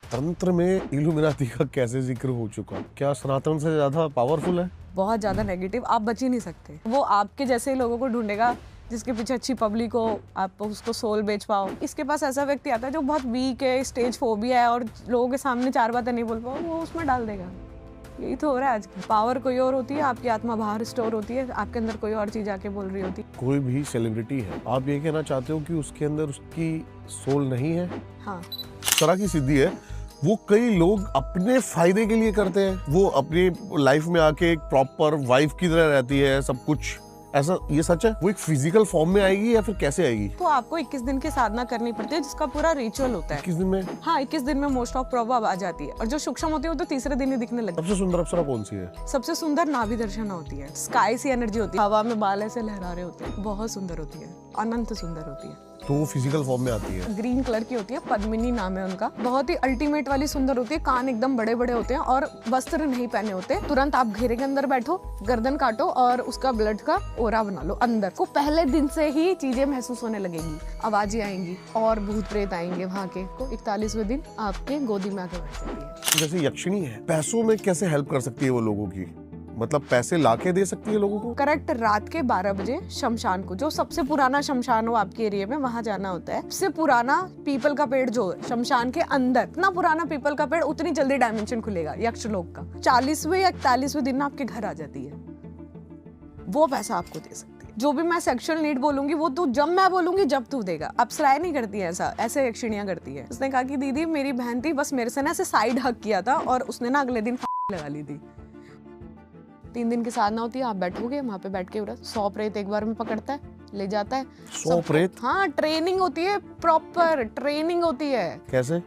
तंत्र में इल्यूमिनाती का कैसे जिक्र हो चुका? क्या सनातन से ज्यादा पावरफुल है? बहुत ज़्यादा नेगेटिव, आप बच ही नहीं सकते। वो आपके जैसे ही लोगों को ढूंढेगा जिसके पीछे अच्छी पब्लिक हो, आप उसको सोल बेच पाओ। इसके पास ऐसा व्यक्ति आता है जो बहुत वीक है, स्टेज फोबिया है और लोगों के सामने 4 बातें नहीं बोल पाओ, वो उसमें डाल देगा। यही तो हो रहा है आज। पावर कोई और होती है, आपकी आत्मा बाहर स्टोर होती है, आपके अंदर कोई और चीज आके बोल रही होती है। कोई भी सेलिब्रिटी है, आप ये कहना चाहते हो कि उसके अंदर उसकी सोल नहीं है? हाँ, इस तरह की सिद्धि है वो कई लोग अपने फायदे के लिए करते हैं। वो अपनी लाइफ में आके एक प्रॉपर वाइफ की तरह रहती है, सब कुछ ऐसा। ये सच है? वो एक फिजिकल फॉर्म में आएगी या फिर कैसे आएगी? तो आपको 21 दिन की साधना करनी पड़ती है जिसका पूरा रिचुअल होता है। 21 दिन में? हाँ, 21 दिन में मोस्ट ऑफ प्रॉब्लम आ जाती है और जो सूक्ष्म होती है वो तो तीसरे दिन ही दिखने लगती है। सबसे सुंदर अप्सरा कौन सी है? सबसे सुंदर नाभि दर्शना होती है। स्काई सी एनर्जी होती है, हवा में बाल ऐसे लहरा रहे होते हैं, बहुत सुंदर होती है, अनंत सुंदर होती है। तो वो फिजिकल फॉर्म में आती है। ग्रीन कलर की होती है, पद्मिनी नाम है उनका। बहुत ही अल्टीमेट वाली सुंदर होती है, कान एकदम बड़े बड़े होते हैं और वस्त्र नहीं पहने होते। तुरंत आप घेरे के अंदर बैठो, गर्दन काटो और उसका ब्लड का ओरा बना लो। अंदर को पहले दिन से ही चीजें महसूस होने लगेंगी, आवाजें आएंगी और भूत प्रेत आएंगे वहाँ के। तो 41वें दिन आपके गोदी में आके बैठ जाती है। जैसे यक्षिणी है, पैसों में कैसे हेल्प कर सकती है वो लोगों की? मतलब पैसे लाके दे सकती है लोगों को? करेक्ट, रात के 12 बजे शमशान को, जो सबसे पुराना शमशान हो आपके एरिया में, वहां जाना होता है। सबसे पुराना पीपल का पेड़ जो है शमशान के अंदर, इतना पुराना पीपल का पेड़, उतनी जल्दी डायमेंशन खुलेगा यक्षलोक का। 40वें या 41वें दिन आपके घर आ जाती है, वो पैसा आपको दे सकती है। जो भी मैं सेक्सुअल नीड बोलूंगी वो तू जब मैं बोलूंगी जब तू देगा। अप्सराएं नहीं करती है ऐसा, ऐसे यक्षिणियां करती है। उसने कहा कि दीदी मेरी बहन थी, बस मेरे से ना ऐसे साइड हक किया था और उसने ना अगले दिन लगा ली थी। 3 दिन की साधना होती है, आप बैठोगे वहाँ पे, बैठ के 100 प्रेत एक बार में पकड़ता है, ले जाता है। 100 प्रेत? हाँ, ट्रेनिंग होती है, प्रॉपर ट्रेनिंग होती है। कैसे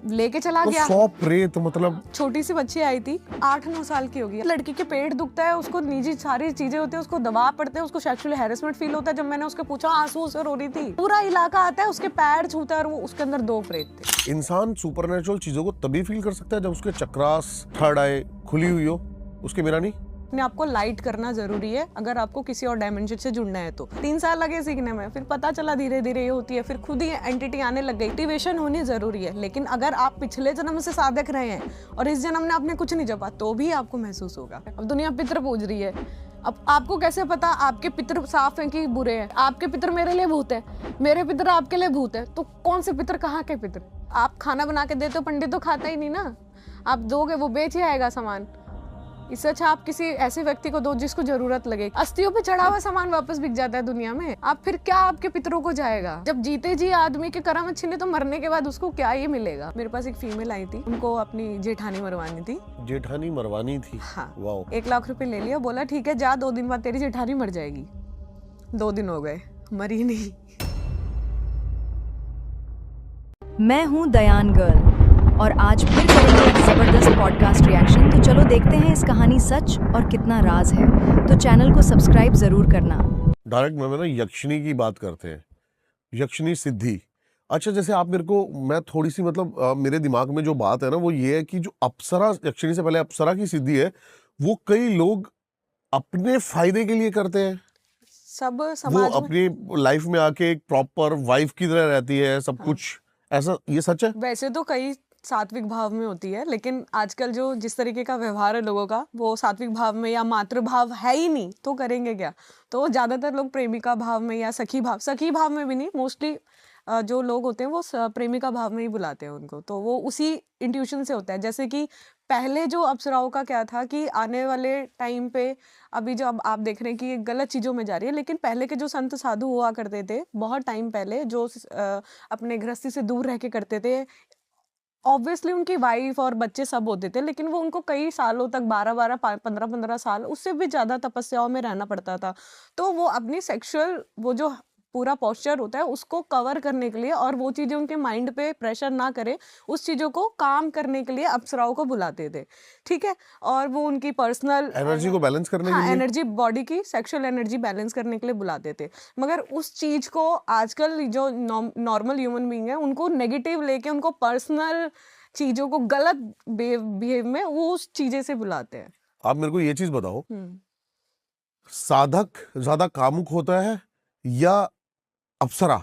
लेके चला तो गया। 100 प्रेत मतलब? छोटी सी बच्ची आई थी, 8-9 साल की होगी। लड़की के पेट दुखता है, उसको निजी सारी चीजें होती है, उसको दबाव पड़ते हैं, उसको सेक्सुअल हैरेसमेंट फील होता है। जब मैंने उसके पूछा, आंसू से रो रही थी। पूरा इलाका आता है, उसके पैर छूता है और वो उसके अंदर 2 प्रेत थे। इंसान सुपरनेचुरल चीजों को तभी फील कर सकता है जब उसके चक्रास, थर्ड आई खुली हुई हो, उसके बिना नहीं। अपने आपको लाइट करना जरूरी है अगर आपको किसी और डायमेंशन से जुड़ना है तो। 3 साल लगे सीखने में, फिर पता चला धीरे धीरे ये होती है, फिर खुद ही एंटिटी आने लग गई। एक्टिवेशन होनी जरूरी है, लेकिन अगर आप पिछले जन्म से साधक रहे हैं और इस जन्म में आपने कुछ नहीं जपा तो भी आपको महसूस होगा। अब दुनिया पितर पूज रही है, अब आपको कैसे पता आपके पितर साफ हैं कि बुरे हैं? आपके पितर मेरे लिए भूत है, मेरे पितर आपके लिए भूत है, तो कौन से पितर कहाँ के पितर? आप खाना बना के देते हो, पंडित तो खाता ही नहीं ना, आप दोगे वो बेच ही आएगा सामान। इससे अच्छा आप किसी ऐसे व्यक्ति को दो जिसको जरूरत लगे। अस्थियों पे चढ़ा हुआ सामान वापस बिक जाता है दुनिया में, आप फिर क्या आपके पितरों को जाएगा? जब जीते जी आदमी के करम अच्छे नहीं तो मरने के बाद उसको क्या ही मिलेगा? मेरे पास एक फीमेल आई थी, उनको अपनी जेठानी मरवानी थी। जेठानी मरवानी थी? हाँ, वाओ। 1 लाख रुपए ले लिया, बोला ठीक है जा, 2 दिन बाद तेरी जेठानी मर जाएगी। 2 दिन हो गए, मरी नहीं। मैं हूं दयान गर्ल और आज फिर करेंगे एक जबरदस्त पॉडकास्ट रिएक्शन। तो चलो देखते हैं इस कहानी सच और कितना राज है। तो चैनल को सब्सक्राइब जरूर करना। डायरेक्ट में ना यक्षिणी की बात करते हैं, यक्षिणी सिद्धि। अच्छा, जैसे आप मेरे को, मैं थोड़ी सी मतलब मेरे दिमाग में जो बात है ना वो ये है कि जो अप्सरा, यक्षिणी से पहले अप्सरा की सिद्धि है, वो कई लोग अपने फायदे के लिए करते हैं। सब वो समाज में अपनी लाइफ में आके एक प्रॉपर वाइफ की तरह रहती है, सब कुछ ऐसा। ये सच है? वैसे तो कई सात्विक भाव में होती है, लेकिन आजकल जो जिस तरीके का व्यवहार है लोगों का, वो सात्विक भाव में या मातृ भाव है ही नहीं, तो करेंगे क्या? तो ज्यादातर लोग प्रेमिका भाव में या सखी भाव में भी नहीं, मोस्टली जो लोग होते हैं वो प्रेमिका भाव में ही बुलाते हैं उनको। तो वो उसी इंट्यूशन से होता है। जैसे कि पहले जो अप्सराओं का क्या था कि आने वाले टाइम पे, अभी जो अब आप देख रहे हैं कि ये गलत चीजों में जा रही है, लेकिन पहले के जो संत साधु हुआ करते थे बहुत टाइम पहले, जो अपने गृहस्थी से दूर रह के करते थे, ऑब्वियसली उनकी वाइफ और बच्चे सब होते थे, लेकिन वो उनको कई सालों तक 12-12 15-15 साल, उससे भी ज्यादा तपस्याओं में रहना पड़ता था। तो वो अपनी सेक्सुअल वो जो पूरा पोस्चर होता है उसको कवर करने के लिए, और वो चीजें उनके माइंड पे प्रेशर ना करे, उस चीजों को काम करने के लिए अप्सराओं को बुलाते थे। ठीक है, और वो उनकी पर्सनल एनर्जी को बैलेंस करने के लिए? एनर्जी, बॉडी की सेक्सुअल एनर्जी बैलेंस करने के लिए बुलाते थे। मगर उस चीज को आजकल जो नॉर्मल ह्यूमन बीइंग है उनको नेगेटिव लेके, उनको पर्सनल चीजों को गलत बिहेव में वो उस चीजें से बुलाते हैं। आप मेरे को ये चीज बताओ, साधक ज्यादा कामुक होता है या अप्सरा?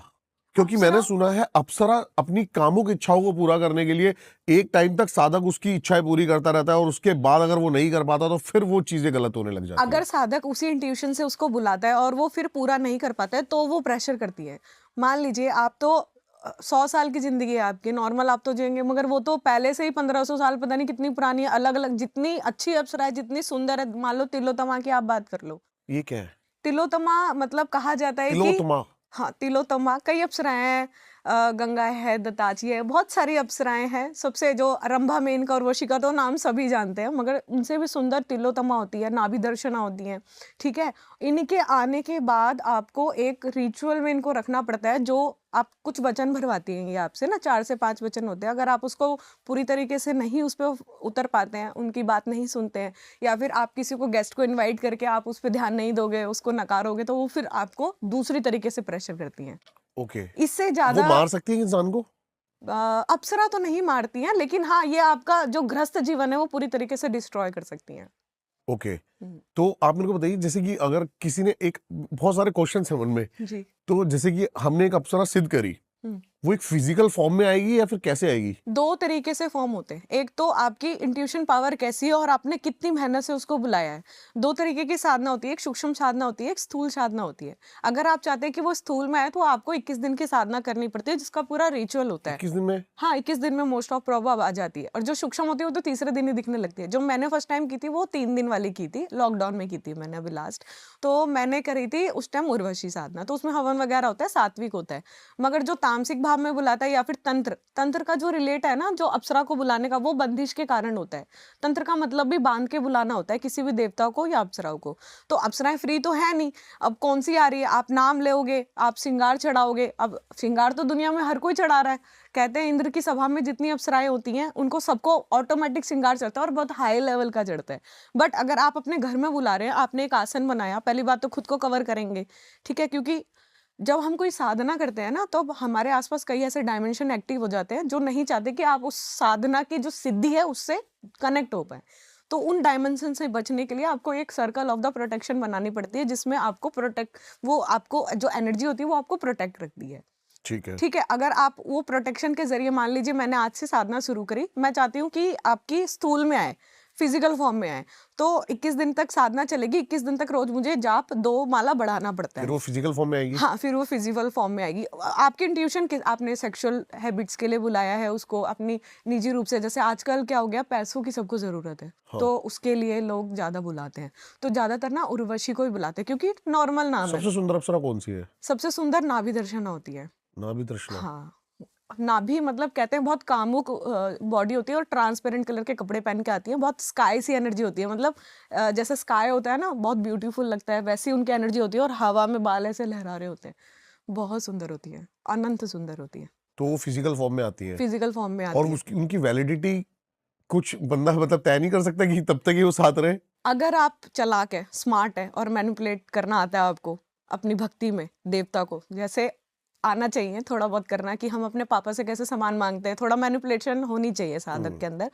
क्योंकि मैंने अप्सरा सुना है अप्सरा अपनी कामुक इच्छाओं को पूरा करने के लिए एक टाइम तक साधक उसकी इच्छाएं पूरी करता रहता है और उसके बाद अगर वो नहीं कर पाता तो फिर वो चीजें गलत होने लग जाती अगर है। साधक उसी इंट्यूशन से उसको बुलाता है और वो फिर पूरा नहीं कर पाता है तो वो प्रेशर करती है। मान लीजिए आप तो 100 साल की जिंदगी है आपकी, नॉर्मल आप तो जिएंगे, मगर वो तो पहले से ही 1500 साल पता नहीं कितनी पुरानी है, अलग अलग जितनी अच्छी अप्सरा है, जितनी सुंदर है। मान लो तिलोत्तमा की आप बात कर लो। ये क्या है? तिलोत्तमा मतलब कहा जाता है कि तिलोत्तमा? हाँ, तिलोत्तमा कई अप्सराएं हैं। गंगा है, दत्ताची है, बहुत सारी अप्सराएं हैं। सबसे जो रंभा, मेनका और वशिका तो नाम सभी जानते हैं, मगर उनसे भी सुंदर तिलोत्तमा होती है, नाभि दर्शना होती है। ठीक है, इनके आने के बाद आपको एक रिचुअल में इनको रखना पड़ता है, जो आप कुछ वचन भरवाती हैं ये आपसे ना, 4 से 5 वचन होते हैं। अगर आप उसको पूरी तरीके से नहीं उस पर उतर पाते हैं, उनकी बात नहीं सुनते हैं, या फिर आप किसी को गेस्ट को इनवाइट करके आप उस पर ध्यान नहीं दोगे, उसको नकारोगे, तो वो फिर आपको दूसरी तरीके से प्रेशर करती हैं। ओके। इससे वो ज्यादा मार सकती है इंसान को? अप्सरा तो नहीं मारती हैं, लेकिन हाँ, ये आपका जो गृहस्थ जीवन है वो पूरी तरीके से डिस्ट्रॉय कर सकती हैं। ओके। हम्म, तो आप मेरे को बताइए, जैसे कि अगर किसी ने एक, बहुत सारे क्वेश्चंस हैं मन में, जी। तो जैसे कि हमने एक अप्सरा सिद्ध करी, हम्म। वो एक फिजिकल फॉर्म में आएगी या फिर कैसे आएगी? 2 तरीके से फॉर्म होते हैं। एक तो आपकी इंट्यूशन पावर कैसी है और आपने कितनी मेहनत से उसको बुलाया है। 2 तरीके की साधना होती है, एक सूक्ष्म साधना होती है, एक स्थूल साधना होती है। अगर आप चाहते हैं कि वो स्थूल में आए तो आपको 21 दिन की साधना करनी पड़ती है, जिसका पूरा रिचुअल होता है। 21 दिन में? हाँ, 21 दिन में मोस्ट ऑफ प्रॉब आ जाती है। और जो सूक्ष्म होती है वो तो तीसरे दिन ही दिखने लगती है। जो मैंने फर्स्ट टाइम की थी वो 3 दिन वाली की थी, लॉकडाउन में की थी मैंने अभी लास्ट। तो मैंने करी थी उस टाइम उर्वशी साधना, तो उसमें हवन वगैरह होता है, सात्विक होता है। मगर जो तामसिक भाव में बुलाता है या फिर तंत्र का जो रिलेट है ना, जो अप्सरा को बुलाने का, वो बंदिश के कारण होता है। तंत्र का मतलब भी बांध के बुलाना होता है किसी भी देवता को या अप्सराओं को। तो अप्सराएं फ्री तो है नहीं, अब कौन सी आ रही है, आप नाम लोगे, आप श्रृंगार चढ़ाओगे। अब श्रृंगार तो दुनिया में हर कोई चढ़ा रहा है। कहते हैं इंद्र की सभा में जितनी अप्सराएं होती हैं उनको सबको ऑटोमेटिक श्रृंगार चढ़ता है और बहुत हाई लेवल का चढ़ता है। बट अगर आप अपने घर में बुला रहे हैं, आपने एक आसन बनाया, पहली बात तो खुद को कवर करेंगे, ठीक है, क्योंकि जब हम कोई साधना करते हैं ना, तो हमारे आसपास कई ऐसे डायमेंशन एक्टिव हो जाते हैं जो नहीं चाहते कि आप उस साधना की जो सिद्धि है उससे कनेक्ट हो पाए। तो उन डायमेंशन से बचने के लिए आपको एक सर्कल ऑफ द प्रोटेक्शन बनानी पड़ती है, जिसमें आपको वो आपको जो एनर्जी होती है वो आपको प्रोटेक्ट रखती है। ठीक है। ठीक है, अगर आप वो प्रोटेक्शन के जरिए, मान लीजिए मैंने आज से साधना शुरू करी, मैं चाहती हूँ कि आपकी स्थूल में आए, फिजिकल फॉर्म में आए, तो 21 दिन तक साधना चलेगी। 21 दिन तक रोज मुझे जाप 2 माला बढ़ाना पड़ता फिर है। वो फिजिकल फॉर्म में आएगी? हाँ, फिर वो फिजिकल फॉर्म में आएगी। आपकी इंट्यूशन, आपने सेक्सुअल हैबिट्स के लिए बुलाया है उसको, अपनी निजी रूप से, जैसे आजकल क्या हो गया, पैसों की सबको जरूरत है, हाँ। तो उसके लिए लोग ज्यादा बुलाते हैं। तो ज्यादातर ना उर्वशी को ही बुलाते हैं, क्योंकि नॉर्मल नाम है। सबसे सुंदर अप्सरा कौन सी है? सबसे सुंदर नाभि दर्शना होती है। नाभि दर्शना? हाँ, नाभि मतलब कहते हैं बहुत कामुक बॉडी होती है और ट्रांसपेरेंट कलर के कपड़े पहन के आती है, बहुत स्काई सी एनर्जी होती है। मतलब जैसे स्काई होता है ना, बहुत ब्यूटीफुल लगता है, वैसी उनकी एनर्जी होती है, और हवा में बाल ऐसे लहरा रहे होते हैं, बहुत सुंदर होती है, अनंत सुंदर होती है। तो वो फिजिकल फॉर्म में आती है? फिजिकल फॉर्म में आती और है। उसकी, उनकी वैलिडिटी कुछ बंदा मतलब तय नहीं कर सकता कि तब तक ही वो साथ रहे? अगर आप चालाक है, स्मार्ट है और मैनिपुलेट करना आता है आपको अपनी भक्ति में देवता को, जैसे आना चाहिए थोड़ा बहुत करना, कि हम अपने पापा से कैसे सामान मांगते हैं, थोड़ा मैनिपुलेशन होनी चाहिए साधक के अंदर।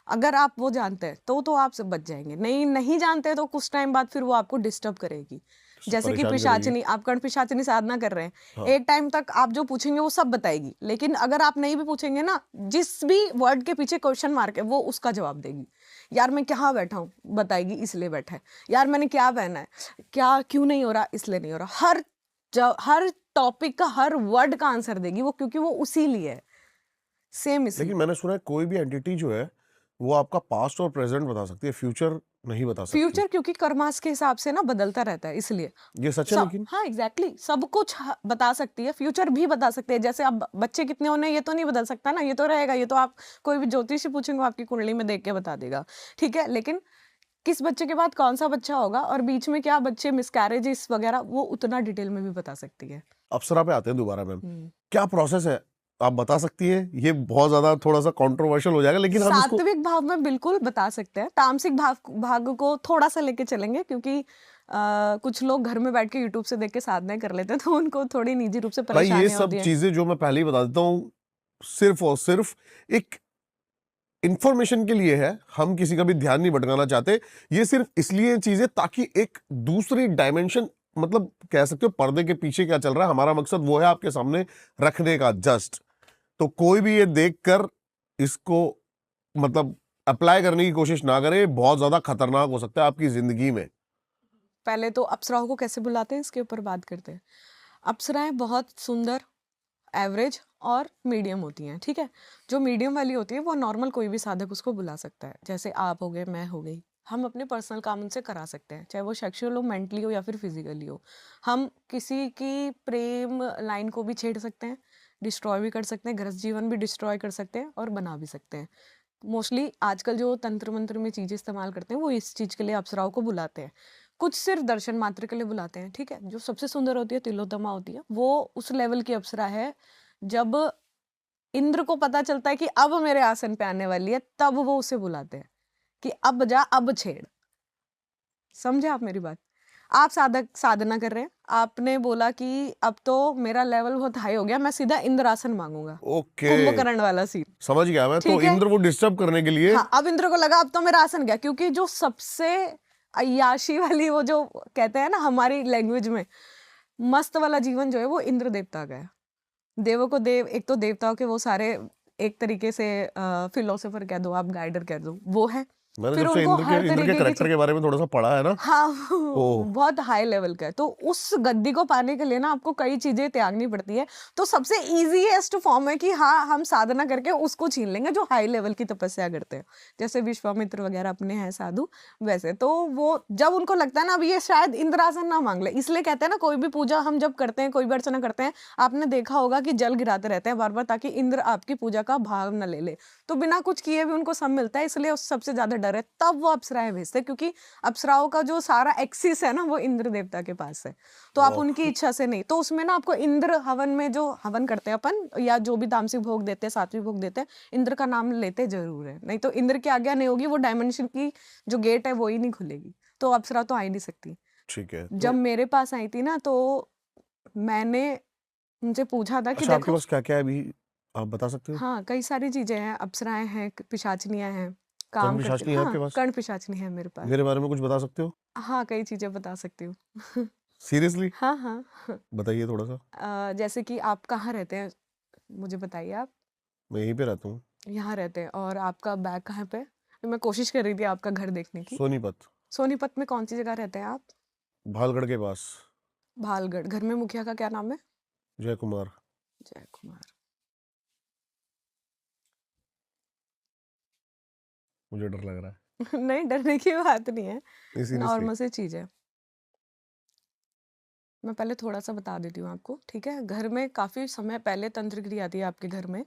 अगर आप वो जानते हैं तो आप से बच जाएंगे। नहीं जानते तो कुछ टाइम बाद फिर वो आपको डिस्टर्ब करेगी। जैसे कि परेशान पिशाचिनी, आप कर्ण पिशाचिनी साधना कर रहे हैं, हाँ। एक टाइम तक आप जो पूछेंगे वो सब बताएगी, लेकिन अगर आप नहीं भी पूछेंगे ना, जिस भी वर्ड के पीछे क्वेश्चन मार्क है वो उसका जवाब देगी। यार मैं कहाँ बैठा हूँ, बताएगी इसलिए बैठा है। यार मैंने क्या पहना है, क्या क्यों नहीं हो रहा, इसलिए नहीं हो रहा। हर टॉपिक का, हर वर्ड का आंसर देगी वो, क्योंकि वो उसी लिए है, सेम इसलिए। लेकिन मैंने सुना है कोई भी एंटिटी जो है वो आपका पास्ट और प्रेजेंट बता सकती है, फ्यूचर नहीं बता सकती। फ्यूचर क्योंकि कर्मास के हिसाब से ना बदलता रहता है, इसलिए। ये सच है लेकिन? हाँ, एग्जैक्टली, सब कुछ बता सकती है, फ्यूचर भी बता सकती है। जैसे अब बच्चे कितने होने ये तो नहीं बदल सकता ना, ये तो रहेगा, ये तो आप कोई भी ज्योतिष से पूछेंगे आपकी कुंडली में देख के बता देगा, ठीक है। लेकिन किस बच्चे के बाद कौन सा बच्चा होगा और बीच में क्या बच्चे मिसकैरेजेस वगैरह, वो उतना डिटेल में भी बता सकती है। अप्सरा पे आते हैं दोबारा मैम, क्या प्रोसेस है आप बता सकती हैं? ये बहुत ज्यादा थोड़ा सा कंट्रोवर्शियल हो जाएगा, लेकिन हम इसको सात्विक भाव में बिल्कुल बता सकते हैं। तामसिक भाग को थोड़ा सा लेके चलेंगे, क्योंकि कुछ लोग घर में बैठ के यूट्यूब से देख के साधनाएं कर लेते हैं, तो उनको थोड़ी निजी रूप से भाई ये परेशानियां सब होती हैं। चीजें जो मैं पहले ही बता देता हूँ, सिर्फ और सिर्फ एक इंफॉर्मेशन के लिए है, हम किसी का भी ध्यान नहीं भटकाना चाहते। ये सिर्फ इसलिए चीजें ताकि एक दूसरी डायमेंशन मतलब कह सकते हो पर्दे के पीछे क्या चल रहा है, हमारा मकसद वो है आपके सामने रखने का जस्ट। तो कोई भी ये देखकर इसको मतलब अप्लाई करने की कोशिश ना करे, बहुत ज्यादा खतरनाक हो सकता है आपकी जिंदगी में। पहले तो अप्सराओं को कैसे बुलाते हैं इसके ऊपर बात करते हैं। अप्सराएं बहुत सुंदर, एवरेज और मीडियम होती हैं, ठीक है। जो मीडियम वाली होती है वो नॉर्मल कोई भी साधक उसको बुला सकता है, जैसे आप हो गए, मैं हो गई। हम अपने पर्सनल काम उनसे करा सकते हैं, चाहे वो सेक्सुअल हो, मेंटली हो या फिर फिजिकली हो। हम किसी की प्रेम लाइन को भी छेड़ सकते हैं, डिस्ट्रॉय भी कर सकते हैं, गृहस्थ जीवन भी डिस्ट्रॉय कर सकते हैं और बना भी सकते हैं। मोस्टली आजकल जो तंत्र मंत्र में चीज़ें इस्तेमाल करते हैं वो इस चीज़ के लिए अप्सराओं को बुलाते हैं। कुछ सिर्फ दर्शन मात्र के लिए बुलाते हैं, ठीक है। जो सबसे सुंदर होती है, तिलोत्तमा होती है, वो उस लेवल की अप्सरा है जब इंद्र को पता चलता है कि अब मेरे आसन पे आने वाली है, तब वो उसे बुलाते हैं कि अब जा, अब छेड़। समझे आप मेरी बात? आप साधना कर रहे हैं, आपने बोला कि अब तो मेरा लेवल बहुत हाई हो गया, मैं सीधा इंद्रासन मांगूंगा, ओके, कुंभकर्ण वाला सीन। समझ गया मैं। तो ठीक है। इंद्र वो डिस्टर्ब करने के लिए हाँ, अब इंद्र को लगा अब तो मेरा आसन गया, क्योंकि जो सबसे अय्याशी वाली, वो जो कहते हैं ना हमारी लैंग्वेज में, मस्त वाला जीवन जो है वो इंद्र देवता का है। देवों को देव, एक तो देवताओं के वो सारे एक तरीके से फिलोसोफर कह दो, आप गाइडर कह दो, वो है। मैंने फिर जब से उनको इंद्र हर के तरीके की करेक्टर चीज, के बारे में थोड़ा सा पढ़ा है ना, हाँ, ओह बहुत हाई लेवल का है। तो उस गद्दी को पाने के लिए ना आपको कई चीजें त्यागनी पड़ती है। तो सबसे इजीएस्ट फॉर्म है कि हाँ, हम साधना करके उसको छीन लेंगे जो हाई लेवल की तपस्या करते हैं, जैसे विश्वामित्र वगैरह अपने हैं साधु, वैसे। तो वो जब उनको लगता है ना अब ये शायद इंद्रासन ना मांग ले, इसलिए कहते हैं ना कोई भी पूजा हम जब करते हैं, कोई भी अर्चना करते हैं, आपने देखा होगा कि जल गिराते रहते हैं बार बार, ताकि इंद्र आपकी पूजा का भाग न ले ले। तो बिना कुछ किए भी उनको सब मिलता है, इसलिए उस सबसे ज्यादा डर है, तब वो अप्सराएं भेजते हैं, क्योंकि अप्सराओं का जो सारा एक्सिस है ना वो इंद्र देवता के पास है। तो आप वाह, उनकी इच्छा से नहीं, तो उसमें ना आपको इंद्र हवन में जो हवन करते हैं अपन, या जो भी तामसिक भोग देते हैं, सात्विक भोग देते हैं, इंद्र का नाम लेते जरूर है, नहीं तो इंद्र की आज्ञा नहीं होगी, वो डायमेंशन की जो गेट है वो ही नहीं खुलेगी, तो अप्सरा तो आ ही नहीं सकती। ठीक है। जब मेरे पास आई थी ना, तो मैंने उनसे पूछा था कि अच्छा, आपके देखो, पास क्या क्या है अभी, आप बता सकते हो? हाँ, कई सारी चीजें हैं, अप्सराएं हैं, पिशाचनियां हैं, कर्ण काम करती, पिशाचनी है हाँ, आपके पास? कर्ण पिशाचनी है मेरे पास। मेरे बारे में कुछ बता सकते हो? हाँ, कई चीजें बता सकती हूँ। सीरियसली हाँ, हाँ। बताइए थोड़ा सा। जैसे कि आप कहाँ रहते हैं, मुझे बताइए आप। मैं यहीं पे रहता हूँ, यहाँ रहते हैं, और आपका बैग कहाँ पे? मैं कोशिश कर रही थी आपका घर देखने की। सोनीपत, सोनीपत में कौन सी जगह रहते हैं आप? भालगढ़ के पास। भालगढ़। घर में मुखिया का क्या नाम है? जय कुमार। जय कुमार। मुझे डर लग रहा है, नहीं, डरने की बात नहीं है, सीरियसली। नॉर्मल सी चीज है। मैं पहले थोड़ा सा बता देती हूँ आपको, ठीक है। घर में काफी समय पहले तंत्र क्रिया थी आपके घर में,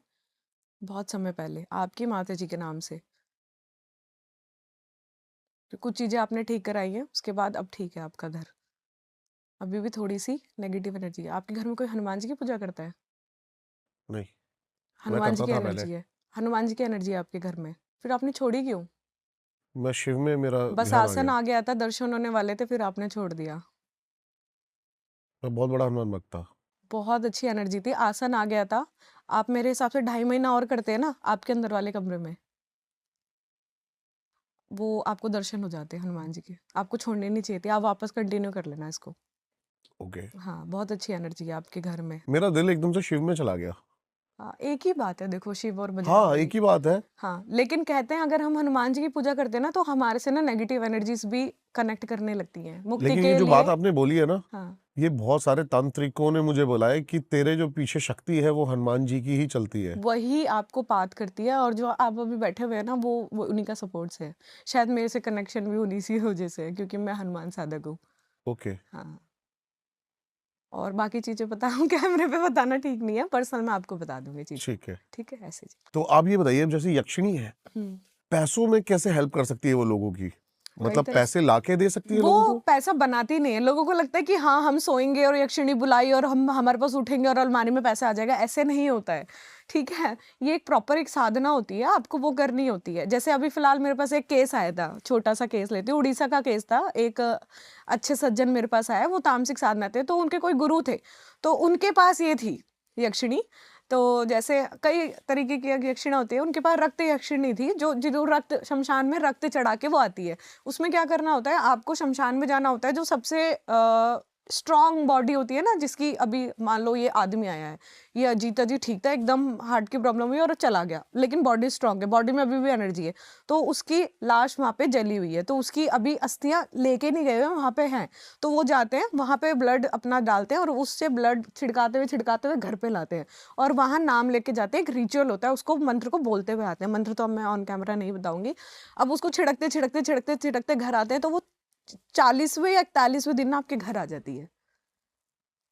बहुत समय पहले, आपकी माता जी के नाम से। तो कुछ चीजें आपने ठीक कराई हैं, उसके बाद अब ठीक है आपका घर। अभी भी थोड़ी सी नेगेटिव एनर्जी है आपके घर में। कोई हनुमान जी की पूजा करता है? नहीं, मैं हनुमान जी करता की था पहले। एनर्जी है, हनुमान जी की एनर्जी है आपके घर में, फिर आपने छोड़ी क्यों? मैं शिव में मेरा बस ध्यान आ आसन गया। आ गया था, दर्शन होने वाले थे, फिर आपने छोड़ दिया। मैं बहुत बड़ा हनुमान भक्त था। बहुत अच्छी एनर्जी थी, आसन आ गया था। आप मेरे हिसाब से 2.5 महीना और करते हैं ना आपके अंदर वाले कमरे में, वो आपको दर्शन हो जाते हैं हनुमान जी के। आपको छोड़ने नहीं चाहिए थे, आप वापस कंटिन्यू कर लेना इसको। ओके, हाँ, बहुत अच्छी एनर्जी है आपके घर में। मेरा दिल एकदम से शिव में चला गया। हाँ, एक ही बात है, देखो, शिव और हाँ, बजरंगबली। एक ही बात है। हाँ, लेकिन कहते हैं अगर हम हनुमान जी की पूजा करते हैं ना, तो हमारे से ना नेगेटिव एनर्जीज भी कनेक्ट करने लगती हैं मुक्ति लेकिन के ये जो लिए। बात आपने बोली है ना, हाँ, ये बहुत सारे तांत्रिकों ने मुझे बोला है कि तेरे जो पीछे शक्ति है वो हनुमान जी की ही चलती है। वही आपको पाथ करती है, और जो आप अभी बैठे हुए हैं ना, वो उन्हीं का सपोर्ट से है। शायद मेरे से कनेक्शन भी उन्हीं सी वजह से है, क्योंकि मैं हनुमान साधक हूँ। ओके, हाँ, और बाकी चीजें बताऊँ कैमरे पे बताना ठीक नहीं है, पर्सनल मैं आपको बता दूंगी चीज, ठीक है। ठीक है, ऐसे जी। तो आप ये बताइए, जैसे यक्षिणी है, हम्म, पैसों में कैसे हेल्प कर सकती है वो लोगों की? मतलब तरह पैसे लाके दे सकती है लोगों वो को? पैसा बनाती नहीं है। लोगों को लगता है कि हाँ, हम सोएंगे और यक्षिणी बुलाई और हम हमारे पास उठेंगे और अलमारी में पैसा आ जाएगा, ऐसे नहीं होता है, ठीक है। ये एक प्रॉपर एक साधना होती है, आपको वो करनी होती है। जैसे अभी फिलहाल मेरे पास एक केस आया था, छोटा सा केस लेती हूँ, उड़ीसा का केस था। एक अच्छे सज्जन मेरे पास आया, वो तामसिक साधना थे, तो उनके कोई गुरु थे, तो उनके पास ये थी यक्षिणी। तो जैसे कई तरीके की यक्षिणा होती है, उनके पास रक्त यक्षिणी थी, जो रक्त शमशान में रक्त चढ़ा के वो आती है। उसमें क्या करना होता है, आपको शमशान में जाना होता है, जो सबसे स्ट्रांग बॉडी होती है ना, जिसकी अभी मान लो ये आदमी आया है, ये अजीत अजीत ठीक था, एकदम हार्ट की प्रॉब्लम हुई और चला गया, लेकिन बॉडी स्ट्रांग है, बॉडी में अभी भी एनर्जी है, तो उसकी लाश वहाँ पे जली हुई है, तो उसकी अभी अस्थियां लेके नहीं गए हुए वहाँ पे हैं, तो वो जाते हैं वहाँ पे ब्लड अपना डालते हैं और उससे ब्लड छिड़काते हुए घर पे लाते हैं और वहाँ नाम लेके जाते हैं। एक रिचुअल होता है, उसको मंत्र को बोलते हुए आते हैं, मंत्र तो अब मैं ऑन कैमरा नहीं बताऊंगी। अब उसको छिड़कते घर आते हैं, तो वो 40वें या 41वें दिन ना आपके घर आ जाती है,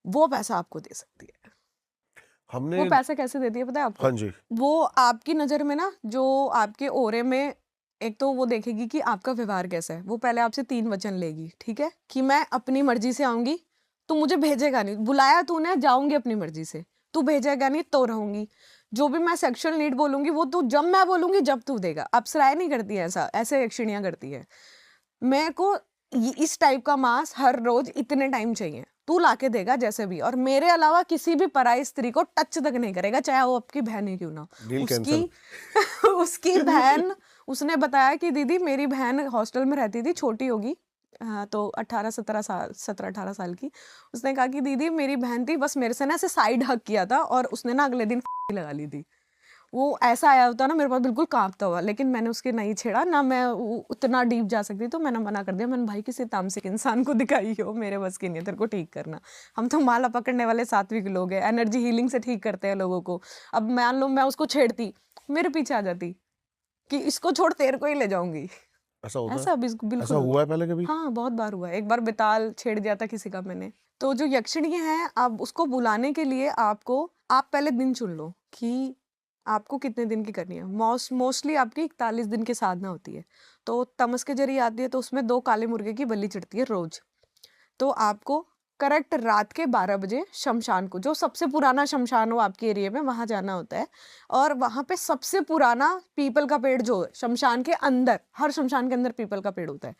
वो पैसा आपको दे सकती है। हमने वो पैसा कैसे देती है पता है आपको? हाँ जी, वो आपकी नज़र में ना, जो आपके ओरे में, एक तो वो देखेगी कि आपका व्यवहार कैसा है। वो पहले आपसे 3 वचन लेगी, ठीक है? कि मैं अपनी मर्जी से आऊंगी, तू मुझे भेजेगा नहीं, बुलाया तूने, जाऊंगी अपनी मर्जी से, तू भेजेगा नहीं तो रहूंगी। जो भी मैं सेक्सुअल नीड बोलूंगी वो तू जब मैं बोलूंगी जब तू देगा। अप्सराएं नहीं करती है ऐसा, ऐसे यक्षिणियां करती है। मेरे को इस टाइप का मांस हर रोज इतने टाइम चाहिए, तू लाके देगा जैसे भी, और मेरे अलावा किसी भी पराई स्त्री को टच तक नहीं करेगा, चाहे वो आपकी बहन ही क्यों ना हो। डील उसकी कैंसिल। उसकी बहन, उसने बताया कि दीदी मेरी बहन हॉस्टल में रहती थी, छोटी होगी, हाँ, तो 17-18 साल की। उसने कहा कि दीदी मेरी बहन थी, बस मेरे से ना ऐसे साइड हक किया था और उसने ना अगले दिन लगा ली थी। वो ऐसा आया होता ना मेरे पास बिल्कुल कांपता हुआ, लेकिन मैंने उसके नहीं छेड़ा ना, मैं उतना डीप जा सकती, तो मैंने मना कर दिया। मैंने भाई किसी तामसिक इंसान को दिखाई हो, मेरे बस की नहीं है तेरे को ठीक करना। हम तो माला पकड़ने वाले सात्विक लोग हैं, एनर्जी हीलिंग से ठीक करते हैं लोगों को। अब मान लो मैं उसको छेड़ती, मेरे पीछे आ जाती कि इसको छोड़ तेरे को ही ले जाऊंगी। ऐसा होता है? ऐसा ऐसा बिल्कुल हुआ है पहले कभी? हाँ, बहुत बार हुआ है। एक बार बेताल छेड़ दिया था किसी का मैंने। तो जो यक्षिणी है, अब उसको बुलाने के लिए आप पहले दिन चुन लो कि आपको कितने दिन की करनी है। मोस्टली आपकी 41 दिन की साधना होती है। तो तमस के जरिए आती है, तो उसमें 2 काले मुर्गे की बलि चढ़ती है रोज। तो आपको करेक्ट रात के 12 बजे शमशान को, जो सबसे पुराना शमशान हो आपके एरिया में, वहां जाना होता है। और वहां पे सबसे पुराना पीपल का पेड़ जो है शमशान के अंदर, हर शमशान के अंदर पीपल का पेड़ होता है,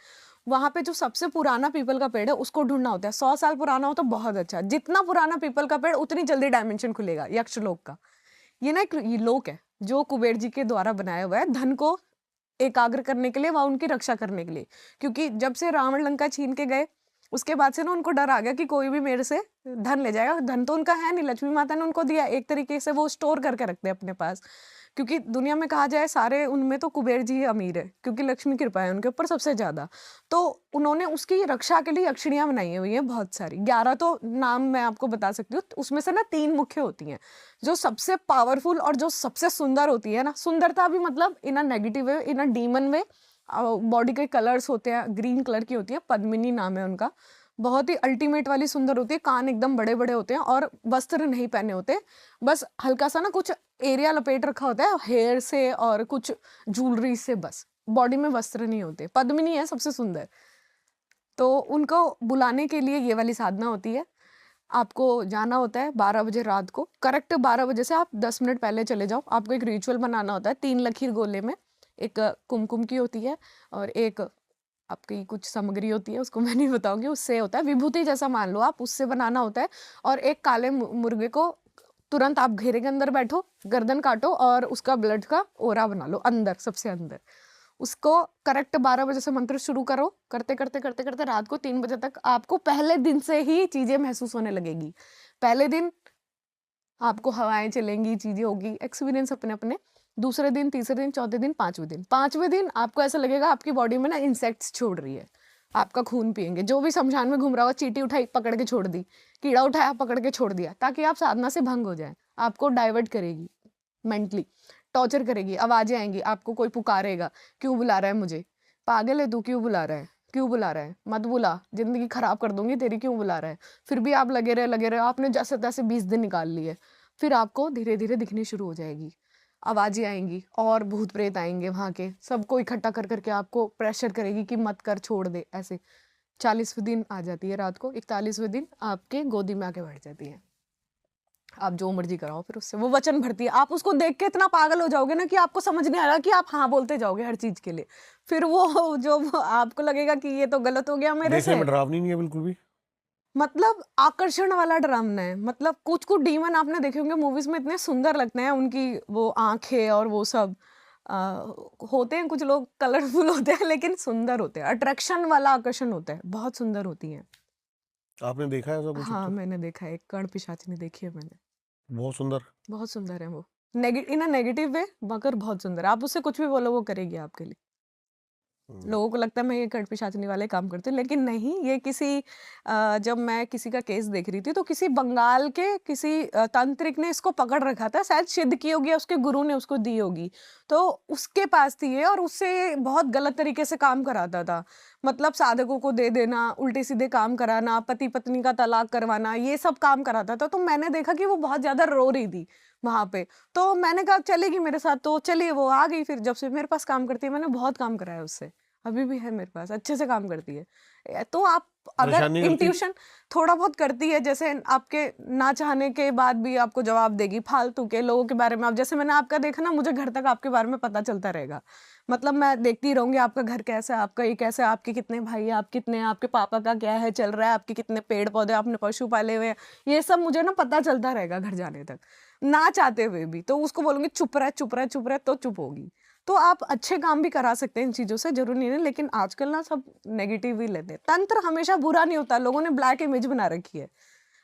वहां पे जो सबसे पुराना पीपल का पेड़ है उसको ढूंढना होता है। 100 साल पुराना हो तो बहुत अच्छा, जितना पुराना पीपल का पेड़ उतनी जल्दी डायमेंशन खुलेगा यक्ष लोक का। ये ना एक ये लोक है जो कुबेर जी के द्वारा बनाया हुआ है, धन को एकाग्र करने के लिए, वह उनकी रक्षा करने के लिए। क्योंकि जब से रावण लंका छीन के गए, उसके बाद से ना उनको डर आ गया कि कोई भी मेरे से धन ले जाएगा। धन तो उनका है नहीं, लक्ष्मी माता ने उनको दिया, एक तरीके से वो स्टोर करके रखते हैं अपने पास। क्योंकि दुनिया में कहा जाए सारे उनमें तो कुबेर जी ही अमीर है, क्योंकि लक्ष्मी कृपा है उनके ऊपर सबसे ज्यादा। तो उन्होंने उसकी रक्षा के लिए यक्षिणियां बनाई हुई हैं बहुत सारी, 11 तो नाम मैं आपको बता सकती हूँ। उसमें से ना 3 मुख्य होती हैं, जो सबसे पावरफुल और जो सबसे सुंदर होती है ना। सुंदरता भी मतलब in a negative way, in a demon way. Body के कलर्स होते हैं, ग्रीन कलर की होती है, पद्मिनी नाम है उनका। बहुत ही अल्टीमेट वाली सुंदर होती है, कान एकदम बड़े बड़े होते हैं और वस्त्र नहीं पहने होते, बस हल्का सा ना कुछ एरिया लपेट रखा होता है हेयर से और कुछ ज्वेलरी से, बस बॉडी में वस्त्र नहीं होते। पद्मिनी है सबसे सुंदर। तो उनको बुलाने के लिए ये वाली साधना होती है। आपको जाना होता है 12 बजे रात को, करेक्ट 12 बजे से आप 10 मिनट पहले चले जाओ। आपको एक रिचुअल बनाना होता है 3 लकीर गोले में, एक कुमकुम की होती है और एक आपकी कुछ सामग्री होती है, उसको मैं नहीं बताऊंगी, उससे होता है विभूति जैसा मान लो आप, उससे बनाना होता है। और एक काले मुर्गे को तुरंत आप घेरे के अंदर बैठो, गर्दन काटो और उसका ब्लड का ओरा बना लो अंदर, सबसे अंदर। उसको करेक्ट 12 बजे से मंत्र शुरू करो, करते करते करते करते रात को 3 बजे तक आपको पहले दिन से ही चीजें महसूस होने लगेगी। पहले दिन आपको हवाएं चलेंगी, चीजें होगी, एक्सपीरियंस अपने अपने। दूसरे दिन, तीसरे दिन, चौथे दिन, पांचवें दिन आपको ऐसा लगेगा आपकी बॉडी में ना इंसेक्ट्स छोड़ रही है, आपका खून पिएंगे। जो भी शमशान में घूम रहा होगा, चींटी उठाई पकड़ के छोड़ दी, कीड़ा उठाया पकड़ के छोड़ दिया, ताकि आप साधना से भंग हो जाए। आपको डाइवर्ट करेगी, मेंटली टॉर्चर करेगी, आवाजें आएंगी, आपको कोई पुकारेगा, क्यों बुला रहा है मुझे, पागल है तू, क्यों बुला रहा है, क्यों बुला रहा है, मत बुला, जिंदगी खराब कर दूंगी तेरी, क्यों बुला रहा है। फिर भी आप लगे रहे, आपने जैसे तैसे 20 दिन निकाल लिए। फिर आपको धीरे धीरे दिखनी शुरू हो जाएगी, आवाजें आएंगी और भूत प्रेत आएंगे, वहां के सबको इकट्ठा कर करके आपको प्रेशर करेगी कि मत कर, छोड़ दे। ऐसे 40वें दिन आ जाती है रात को, 41वें दिन आपके गोदी में आके बैठ जाती है। आप जो मर्जी कराओ, फिर उससे वो वचन भरती है। आप उसको देख के इतना पागल हो जाओगे ना कि आपको समझ नहीं आएगा कि आप हाँ बोलते जाओगे हर चीज के लिए। फिर वो जो आपको लगेगा कि ये तो गलत हो गया मेरे देखने से। में डरावनी नहीं है बिल्कुल भी? मतलब आकर्षण वाला डरावना है। मतलब कुछ कुछ डीमन आपने देखे होंगे मूवीज में, इतने सुंदर लगते हैं, उनकी वो आंखें और वो सब होते हैं। कुछ लोग कलरफुल होते हैं लेकिन सुंदर होते हैं, अट्रैक्शन वाला आकर्षण होता है, बहुत सुंदर होती हैं। आपने देखा है ऐसा कुछ अब हाँ तक? मैंने देखा है, एक कर्ण पिशाचिनी देखी है मैंने। बहुत सुंदर। बहुत सुंदर है वो, इन अ नेगेटिव वे, मगर बहुत सुंदर है। आप उससे कुछ भी बोलो वो करेगी आपके लिए। हम्म, लोगों को लगता है मैं ये कड़पिशाचनी वाले काम करती हूँ, लेकिन नहीं, ये किसी जब मैं किसी का केस देख रही थी तो किसी बंगाल के किसी तांत्रिक ने इसको पकड़ रखा था, शायद सिद्ध की होगी या उसके गुरु ने उसको दी होगी, तो उसके पास थी ये, और उससे ये बहुत गलत तरीके से काम कराता था। मतलब साधकों को दे देना, उल्टे सीधे काम कराना, पति पत्नी का तलाक करवाना, ये सब काम कराता था। तो मैंने देखा कि वो बहुत ज्यादा रो रही थी वहां पे, तो मैंने कहा चलेगी मेरे साथ, तो चलिए वो आ गई। फिर जब से मेरे पास काम करती है, मैंने बहुत काम कराया उससे, अभी भी है मेरे पास, अच्छे से काम करती है। तो आप अगर परेशान नहीं करती? इंट्यूशन थोड़ा बहुत करती है, जैसे आपके ना चाहने के बाद भी आपको जवाब देगी फालतू के लोगों के बारे में। आप जैसे मैंने आपका देखा ना, मुझे घर तक आपके बारे में पता चलता रहेगा। मतलब मैं देखती रहूंगी आपका घर कैसा है, आपका ये कैसा है, आपके कितने भाई है, आप कितने हैं, आपके पापा का क्या है चल रहा है, आपके कितने पेड़ पौधे, आपने पशु पाले हुए हैं, ये सब मुझे ना पता चलता रहेगा घर जाने तक, ना चाहते हुए भी। तो उसको बोलूंगी चुप रह चुप रह चुप रह, तो चुप होगी। तो आप अच्छे काम भी करा सकते हैं इन चीजों से, जरूरी नहीं है। लेकिन आजकल ना सब नेगेटिव ही लेते हैं। तंत्र हमेशा बुरा नहीं होता, लोगों ने ब्लैक इमेज बना रखी है,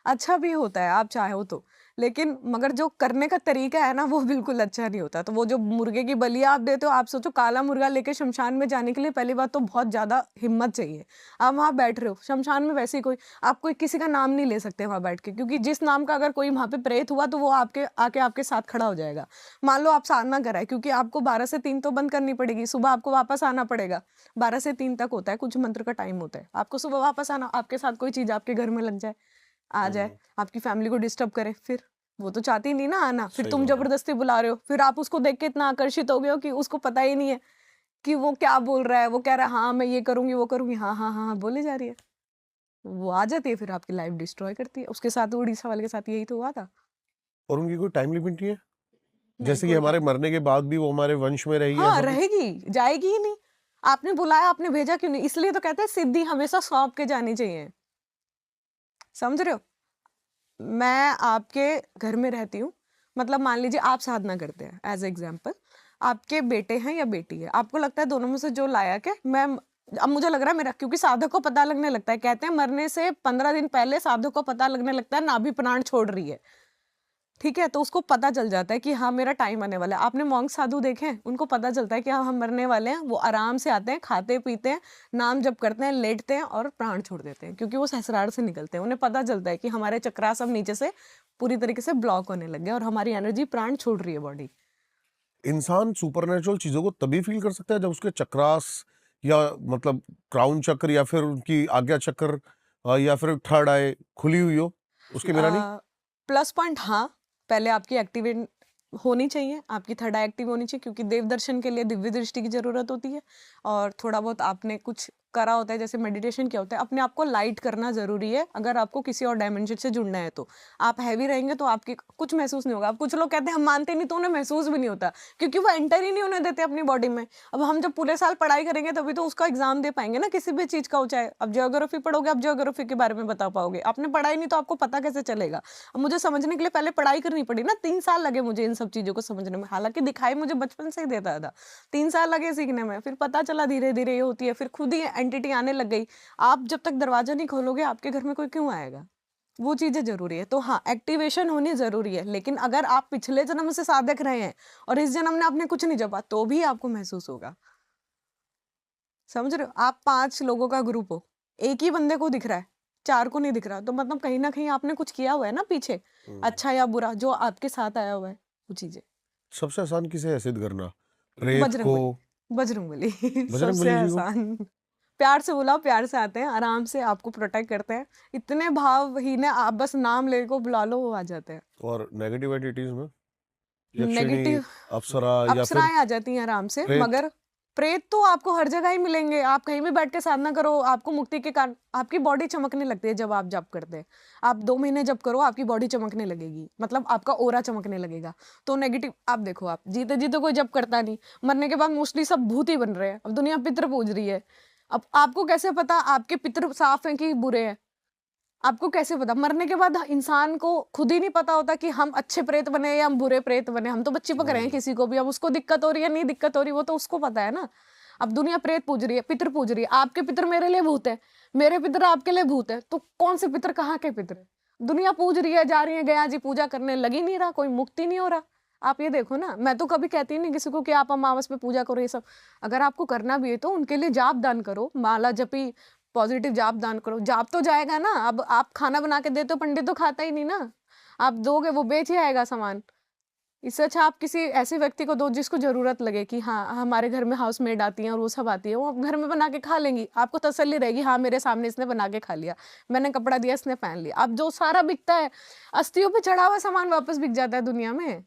अच्छा भी होता है आप चाहो तो, लेकिन मगर जो करने का तरीका है ना वो बिल्कुल अच्छा नहीं होता। तो वो जो मुर्गे की बलिया आप देते हो, आप सोचो काला मुर्गा लेके शमशान में जाने के लिए पहली बात तो बहुत ज्यादा हिम्मत चाहिए। आप वहां बैठ रहे हो शमशान में, वैसे ही कोई आप कोई किसी का नाम नहीं ले सकते वहां बैठ के, क्योंकि जिस नाम का अगर कोई वहां पे प्रेत हुआ तो वो आपके आके आपके साथ खड़ा हो जाएगा। मान लो आप साधना कराए, क्योंकि आपको 12 से 3 तो बंद करनी पड़ेगी, सुबह आपको वापस आना पड़ेगा। 12 से 3 तक होता है, कुछ मंत्र का टाइम होता है, आपको सुबह वापस आना, आपके साथ कोई चीज आपके घर में लग जाए, आ जाए, हम्म, आपकी फैमिली को डिस्टर्ब करे, फिर वो तो चाहती नहीं ना आना, फिर सही तुम बात है। जबरदस्ती बुला रहे हो, फिर आप उसको देख के इतना आकर्षित हो गए हो कि उसको पता ही नहीं है कि वो क्या बोल रहा है। वो कह रहा है हाँ मैं ये करूंगी वो करूंगी, हाँ हाँ हाँ हाँ बोले जा रही है, वो आ जाती है, फिर आपकी लाइफ डिस्ट्रॉय करती है। उसके साथ उड़ीसा वाले के साथ यही तो हुआ था। और उनकी कोई टाइम लिमिट नहीं है? नहीं जैसे कि कोई हमारे टाइम, मरने के बाद भी वो हमारे वंश में रहेगी, हाँ ऐसा कुछ? रहेगी, जाएगी ही नहीं। आपने बुलाया, आपने भेजा क्यों नहीं? इसलिए तो कहते हैं सिद्धि हमेशा सौंप के जानी चाहिए, समझ रहे हो? मैं आपके घर में रहती हूँ, मतलब मान लीजिए आप साधना करते हैं, एज एग्जाम्पल आपके बेटे हैं या बेटी है, आपको लगता है दोनों में से जो लायक है, मैं अब मुझे लग रहा है मेरा, क्योंकि साधक को पता लगने लगता है, कहते हैं मरने से 15 दिन पहले साधक को पता लगने लगता है नाभि प्राण छोड़ रही है, ठीक है? तो उसको पता चल जाता है कि हाँ मेरा टाइम आने वाला है। आपने मॉन्क साधु देखे हैं, उनको पता चलता है कि हाँ हम मरने वाले हैं, वो आराम से आते हैं, खाते पीते हैं, नाम जप करते हैं, लेटते हैं और प्राण छोड़ देते हैं, क्योंकि वो सहस्रार से निकलते हैं। उन्हें पता चलता है कि हमारे चक्रा सब नीचे से पूरी तरीके से ब्लॉक होने लग गए और हमारी एनर्जी प्राण छोड़ रही है बॉडी। इंसान सुपरनेचुरल चीजों को तभी फील कर सकता है जब उसके चक्रास या मतलब क्राउन चक्र या फिर उनकी आज्ञा चक्र या फिर थर्ड आई खुली हुई हो, उसके बिना नहीं। प्लस पॉइंट हाँ, पहले आपकी एक्टिवेट होनी चाहिए, आपकी थर्ड आई एक्टिव होनी चाहिए, क्योंकि देव दर्शन के लिए दिव्य दृष्टि की जरूरत होती है। और थोड़ा बहुत आपने कुछ करा होता है, जैसे मेडिटेशन क्या होता है, अपने आप को लाइट करना जरूरी है अगर आपको किसी और डायमेंशन से जुड़ना है। तो आप हैवी रहेंगे तो आपकी कुछ महसूस नहीं होगा। अब कुछ लोग कहते हैं हम मानते नहीं, तो उन्हें महसूस भी नहीं होता, क्योंकि वो एंटर ही नहीं होने देते अपनी बॉडी में। अब हम जब पूरे साल पढ़ाई करेंगे तभी तो उसका एग्जाम दे पाएंगे ना, किसी भी चीज का हो चाहे। अब ज्योग्राफी पढ़ोगे, आप ज्योग्राफी के बारे में बता पाओगे, आपने पढ़ाई नहीं तो आपको पता कैसे चलेगा? अब मुझे समझने के लिए पहले पढ़ाई करनी पड़ी ना, 3 साल लगे मुझे इन सब चीजों को समझने में, हालांकि दिखाई मुझे बचपन से ही देता था। 3 साल लगे सीखने में, फिर पता चला धीरे धीरे ये होती है, फिर खुद ही एंटिटी आने लग गई। आप जब तक दरवाजा नहीं खोलोगे आपके घर में कोई क्यों आएगा? वो चीजें जरूरी है। तो हाँ एक्टिवेशन होनी जरूरी है, लेकिन अगर आप पिछले जन्म से साधक रहे हैं और इस जन्म में आपने कुछ नहीं जपा तो भी आपको महसूस होगा, समझ रहे हो? आप 5 लोगों का ग्रुप हो, एक ही बंदे को दिख रहा है, 4 को नहीं दिख रहा, तो मतलब कहीं ना कहीं आपने कुछ किया हुआ है ना पीछे, अच्छा या बुरा, जो आपके साथ आया हुआ है वो चीजें। सबसे आसान किसे है सिद्ध करना? प्रेत बजरंग को? बली, बजरंग बली बजरंग सबसे बली जी को? आसान। प्यार से बुलाओ, प्यार से आते हैं, आराम से आपको प्रोटेक्ट करते हैं, इतने भावहीन है, आप बस नाम लेके को बुला लो वो आ जाते हैं। और नेगेटिव एंटिटीज में यक्षिणी, नेगेटिव अप्सरा या फिर अप्सराएं आ जाती हैं आराम से, प्रेत? मगर प्रेत तो आपको हर जगह ही मिलेंगे। आप कहीं भी बैठ के साधना करो, आपको मुक्ति के कारण आपकी बॉडी चमकने लगती है जब आप जप करते हैं। आप 2 महीने जप करो, आपकी बॉडी चमकने लगेगी, मतलब आपका ओरा चमकने लगेगा। तो नेगेटिव आप देखो, आप जीते जीते कोई जप करता नहीं, मरने के बाद मोस्टली सब भूत ही बन रहे हैं। अब दुनिया पितृ पूज रही है, अब आपको कैसे पता आपके पितृ साफ हैं कि बुरे हैं? आपको कैसे पता? मरने के बाद इंसान को खुद ही नहीं पता होता कि हम अच्छे प्रेत बने या हम बुरे प्रेत बने। हम तो बच्चे पक रहे हैं किसी को भी, अब उसको दिक्कत हो रही है नहीं दिक्कत हो रही, वो तो उसको पता है ना। अब दुनिया प्रेत पूज रही है, पितर पूज रही है, आपके पितर मेरे लिए भूत है, मेरे पितर आपके लिए भूत है, तो कौन से पितर कहाँ के पितर है? दुनिया पूज रही है, जा रही है, गया जी पूजा करने, लग ही नहीं रहा, कोई मुक्ति नहीं हो रहा। आप ये देखो ना, मैं तो कभी कहती नहीं किसी को कि आप अमावस पे पूजा करो, ये सब अगर आपको करना भी है तो उनके लिए जाप दान करो, माला जपी, पॉजिटिव जाप दान करो, जाप तो जाएगा ना। अब आप खाना बना के देते हो, पंडित तो खाता ही नहीं ना, आप दोगे वो बेच ही आएगा सामान। इससे अच्छा आप किसी ऐसे व्यक्ति को दो जिसको जरूरत लगे कि हाँ हमारे घर में हाउस मेड आती हैं और वो सब आती है, वो घर में बना के खा लेंगी, आपको तसल्ली रहेगी, हाँ मेरे सामने इसने बना के खा लिया, मैंने कपड़ा दिया इसने पहन लिया। अब जो सारा बिकता है, अस्थियों पे चढ़ा हुआ सामान वापस बिक जाता है दुनिया में,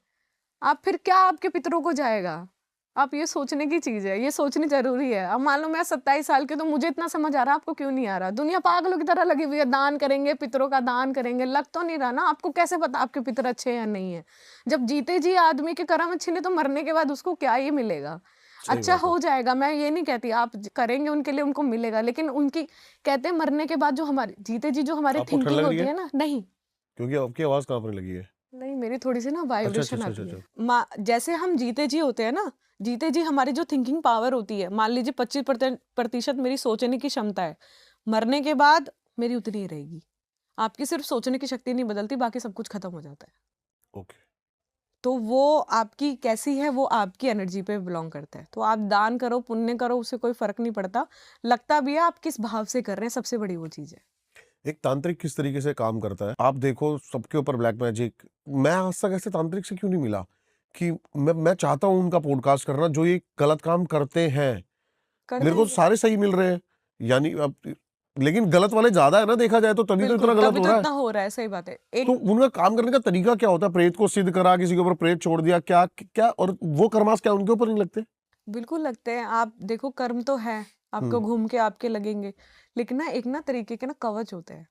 आप फिर क्या आपके पितरों को जाएगा? आप ये सोचने की चीज है, ये सोचनी जरूरी है। अब मान लो मैं 27 साल की, तो मुझे इतना समझ आ रहा है, आपको क्यों नहीं आ रहा? दुनिया पागलों की तरह लगी हुई है, दान करेंगे, पितरों का दान करेंगे, लग तो नहीं रहा ना। आपको कैसे पता आपके पितर अच्छे हैं या नहीं है? जब जीते जी आदमी के कर्म अच्छे नहीं, तो मरने के बाद उसको क्या ही मिलेगा? सही अच्छा बात है। हो जाएगा, मैं ये नहीं कहती आप करेंगे उनके लिए, उनको मिलेगा, लेकिन उनकी कहते हैं मरने के बाद जो हमारे जीते जी जो हमारी आपको ठंड थिंकिंग लग रही होती है? है ना, नहीं क्योंकि आपकी आवाज कांपने लगी है। नहीं, मेरी थोड़ी सी ना अच्छा, वाइब्रेशन अच्छा, आती अच्छा, है। अच्छा। जैसे हम जीते जी होते हैं ना, जीते जी हमारी जो थिंकिंग पावर होती है, मान लीजिए 25% मेरी सोचने की क्षमता है, मरने के बाद मेरी उतनी ही रहेगी। आपकी सिर्फ सोचने की शक्ति नहीं बदलती, बाकी सब कुछ खत्म हो जाता है। ओके। तो वो आपकी कैसी है, वो आपकी एनर्जी पे बिलोंग करता है। तो आप दान करो, पुण्य करो, उससे कोई फर्क नहीं पड़ता, लगता भी है आप किस भाव से कर रहे हैं, सबसे बड़ी वो चीज है। एक तांत्रिक किस तरीके से काम करता है? आप देखो सबके ऊपर ब्लैक मैजिक, मैं आज तक ऐसे तांत्रिक से क्यों नहीं मिला कि मैं चाहता हूं उनका पॉडकास्ट करना जो ये गलत काम करते हैं। कर मेरे को देंगे, सारे सही मिल रहे हैं, यानी अब लेकिन गलत वाले ज्यादा है ना, देखा जाए तो तभी तो बिल्कुल, इतना गलत तभी हो तो रहा है। इतना हो रहा है, सही बात है। तो एक उनका काम करने का तरीका क्या होता है? प्रेत को सिद्ध करा, किसी के ऊपर प्रेत छोड़ दिया, क्या क्या, और वो कर्मास क्या उनके ऊपर नहीं लगते? बिल्कुल लगते हैं। आप देखो कर्म तो है, आपको हम्म। घूम के आपके लगेंगे, लेकिन ना एक ना तरीके के ना कवच होते हैं।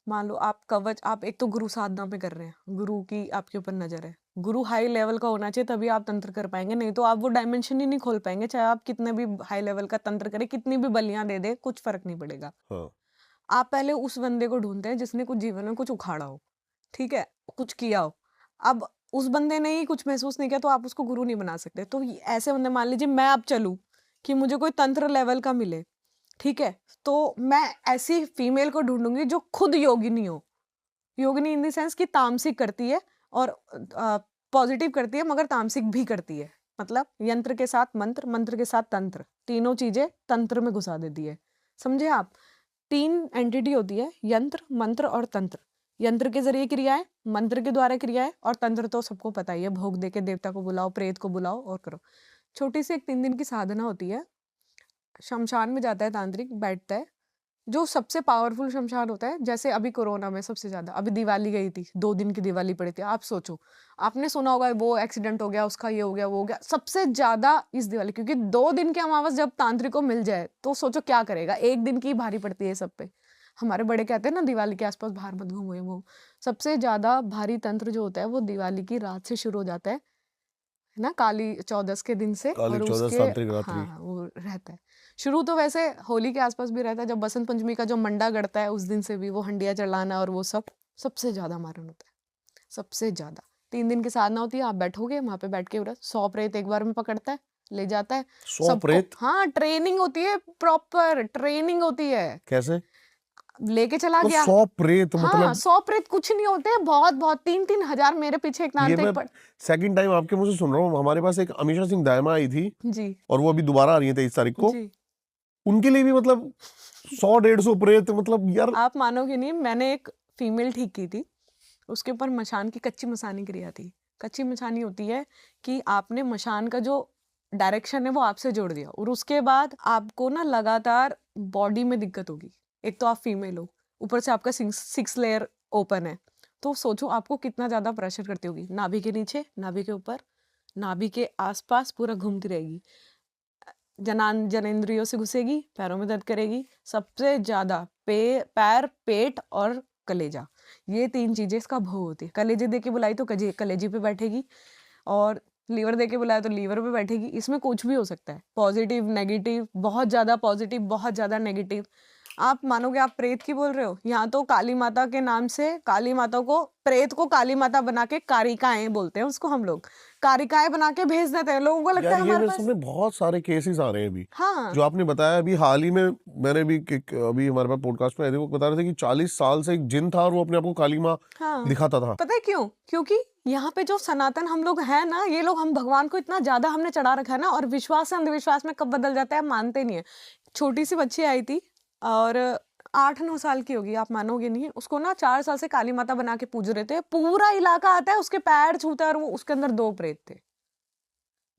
मान लो आप कवच, आप एक तो गुरु साधना पे कर रहे हैं, गुरु की आपके ऊपर नजर है, गुरु हाई लेवल का होना चाहिए तभी आप तंत्र कर पाएंगे, नहीं तो आप वो डायमेंशन ही नहीं खोल पाएंगे, चाहे आप कितने भी हाई लेवल का तंत्र करें, कितनी भी बलियां दे दे, कुछ फर्क नहीं पड़ेगा। हाँ। आप पहले उस बंदे को ढूंढते हैं जिसने कुछ जीवन में कुछ उखाड़ा हो, ठीक है, कुछ किया हो। अब उस बंदे ने ही कुछ महसूस नहीं किया, तो आप उसको गुरु नहीं बना सकते। तो ऐसे बंदे, मान लीजिए मैं अब चलूं कि मुझे कोई तंत्र लेवल का मिले, ठीक है, तो मैं ऐसी फीमेल को ढूंढूंगी जो खुद योगिनी हो। योगिनी इन द सेंस कि तामसिक करती है और पॉजिटिव करती है, मगर तामसिक भी करती है। मतलब यंत्र के साथ मंत्र, मंत्र के साथ तंत्र, तीनों चीजें तंत्र में घुसा देती है। समझे आप? 3 एंटिटी होती है, यंत्र, मंत्र और तंत्र। यंत्र के जरिए क्रियाएं, मंत्र के द्वारा क्रियाएं, और तंत्र तो सबको पता ही है, भोग दे के देवता को बुलाओ, प्रेत को बुलाओ और करो। छोटी सी एक 3 दिन की साधना होती है। शमशान में जाता है तांत्रिक, बैठता है, जो सबसे पावरफुल शमशान होता है। जैसे अभी कोरोना में सबसे ज्यादा, अभी दिवाली गई थी, 2 दिन की दिवाली पड़ी थी, आप सोचो, आपने सुना होगा वो एक्सीडेंट हो गया, उसका ये हो गया, वो हो गया, सबसे ज्यादा इस दिवाली, क्योंकि 2 दिन की अमावस जब तांत्रिक को मिल जाए तो सोचो क्या करेगा। एक दिन की भारी पड़ती है सब पे। हमारे बड़े कहते हैं ना, दिवाली के आसपास बाहर मत घूमो, ये वो। सबसे ज्यादा भारी तंत्र जो होता है वो दिवाली की रात से शुरू हो जाता है ना, काली चौदस के दिन से, काली और 14 उसके तांत्रिक रात्रि। हाँ वो रहता है। शुरू तो वैसे होली के आसपास भी रहता है, जब बसंत पंचमी का जो मंडा गड़ता है उस दिन से भी वो हंडिया चढ़ाना और वो सब, सबसे ज्यादा मारन होता है, सबसे ज्यादा। 3 दिन की साधना होती है, आप बैठोगे वहां पे, बैठ के 100 प्रेत एक बार में पकड़ता है, ले जाता है 100 सबको। प्रेत? हाँ, ट्रेनिंग होती है, प्रॉपर ट्रेनिंग होती है। कैसे? लेके चला तो गया। 100 प्रेत हाँ, मतलब? 100 प्रेत कुछ नहीं होते, बहुत बहुत 3-3 हजार। मेरे पीछे एक ये मैं तांत्रिक सेकंड टाइम आपके मुंह से सुन रहा हूँ। हमारे पास एक अमीषा सिंह दायमा आई थी, जी और वो अभी दोबारा आ रही है 23 तारीख को। जी। उनके लिए भी मतलब 100-150 प्रेत, मतलब यार। आप मानोगे नहीं, मैंने एक फीमेल ठीक की थी, उसके ऊपर मशान की कच्ची मसानी क्रिया थी। कच्ची मसानी होती है कि आपने मशान का जो डायरेक्शन है वो आपसे जोड़ दिया, और उसके बाद आपको ना लगातार बॉडी में दिक्कत होगी। एक तो आप फीमेल हो, ऊपर से आपका 6 लेयर ओपन है, तो सोचो आपको कितना ज्यादा प्रेशर करती होगी। नाभि के नीचे, नाभि के ऊपर, नाभि के आसपास पूरा घूमती रहेगी, जनेंद्रियों से घुसेगी, पैरों में दर्द करेगी। सबसे ज्यादा पैर, पेट और कलेजा, ये 3 चीजें इसका भोग होती है। कलेजे दे के बुलाई तो कलेजे पे बैठेगी, और लीवर दे के बुलाया तो लीवर पे बैठेगी। इसमें कुछ भी हो सकता है, पॉजिटिव, नेगेटिव, बहुत ज्यादा पॉजिटिव, बहुत ज्यादा नेगेटिव। आप मानोगे आप प्रेत की बोल रहे हो, यहाँ तो काली माता के नाम से काली माता को, प्रेत को काली माता बना के कारिकाएं बोलते हैं उसको, हम लोग कारिकाएं बना के भेज देते हैं, लोगों को लगता यार है ये हमारे मेरे पास। सामने बहुत सारे केसेस आ रहे हैं अभी, हाँ जो आपने बताया अभी हाल ही में। मैंने भी अभी हमारे पास पॉडकास्ट में आए थे, वो बता रहे थे कि 40 साल से एक जिन था और वो अपने आप को काली माँ हाँ, दिखाता था। पता है क्यों? क्योंकि यहाँ पे जो सनातन हम लोग हैं ना, ये लोग हम भगवान को इतना ज्यादा हमने चढ़ा रखा है ना, और विश्वास से अंधविश्वास में कब बदल जाता है मानते नहीं है। छोटी सी बच्ची आई थी और 8-9 साल की होगी, आप मानोगे नहीं, उसको ना 4 साल से काली माता बना के पूज रहे थे, पूरा इलाका आता है उसके पैर छूता है, और वो उसके अंदर 2 प्रेत थे।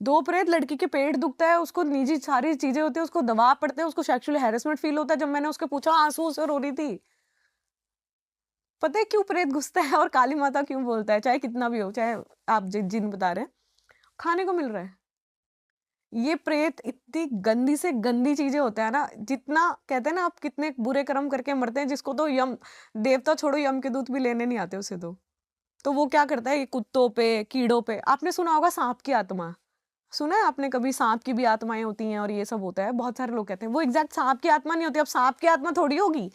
2 प्रेत, लड़की के पेट दुखता है, उसको निजी सारी चीजें होती है, उसको दबाव पड़ते हैं, उसको सेक्सुअल हैरेसमेंट फील होता है। जब मैंने उसके पूछा, आंसू से रो रही थी। पता है क्यों प्रेत घुसता है और काली माता क्यों बोलता है? चाहे कितना भी हो, चाहे आप जिन बता रहे हैं, खाने को मिल रहा है। ये प्रेत इतनी गंदी से गंदी चीजें होते हैं ना, जितना कहते हैं ना आप कितने बुरे कर्म करके मरते हैं, जिसको तो यम देवता छोड़ो, यम के दूत भी लेने नहीं आते उसे। तो वो क्या करता है, ये कुत्तों पे, कीड़ों पे, आपने सुना होगा सांप की आत्मा, सुना है आपने कभी? सांप की भी आत्माएं होती हैं और ये सब होता है, बहुत सारे लोग कहते हैं। वो एग्जैक्ट सांप की आत्मा नहीं होती। अब सांप की आत्मा थोड़ी होगी।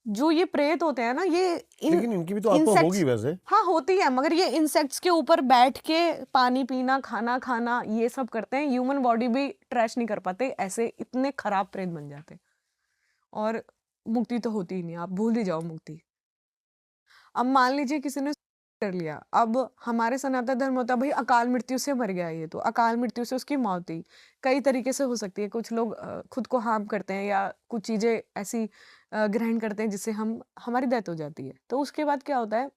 जो ये प्रेत होते हैं ना, ये लेकिन इनकी भी तो आत्मा इंसेक्ट्स, होगी वैसे। हाँ होती है, मगर ये इंसेक्ट्स के ऊपर बैठ के पानी पीना, खाना खाना, ये सब करते हैं। ह्यूमन बॉडी भी ट्रैश नहीं कर पाते, ऐसे इतने खराब प्रेत बन जाते हैं। और मुक्ति तो होती ही नहीं, आप भूल ही जाओ मुक्ति। अब मान लीजिए किसी ने कर लिया, अब हमारे सनातन धर्म होता है भाई अकाल मृत्यु से मर गया, ये तो अकाल मृत्यु से उसकी मौत हुई। कई तरीके से हो सकती है, कुछ लोग खुद को हार्म करते हैं, या कुछ चीजें ऐसी ग्रहण करते हैं जिससे हमारी डेथ हो जाती है। तो उसके बाद क्या होता है,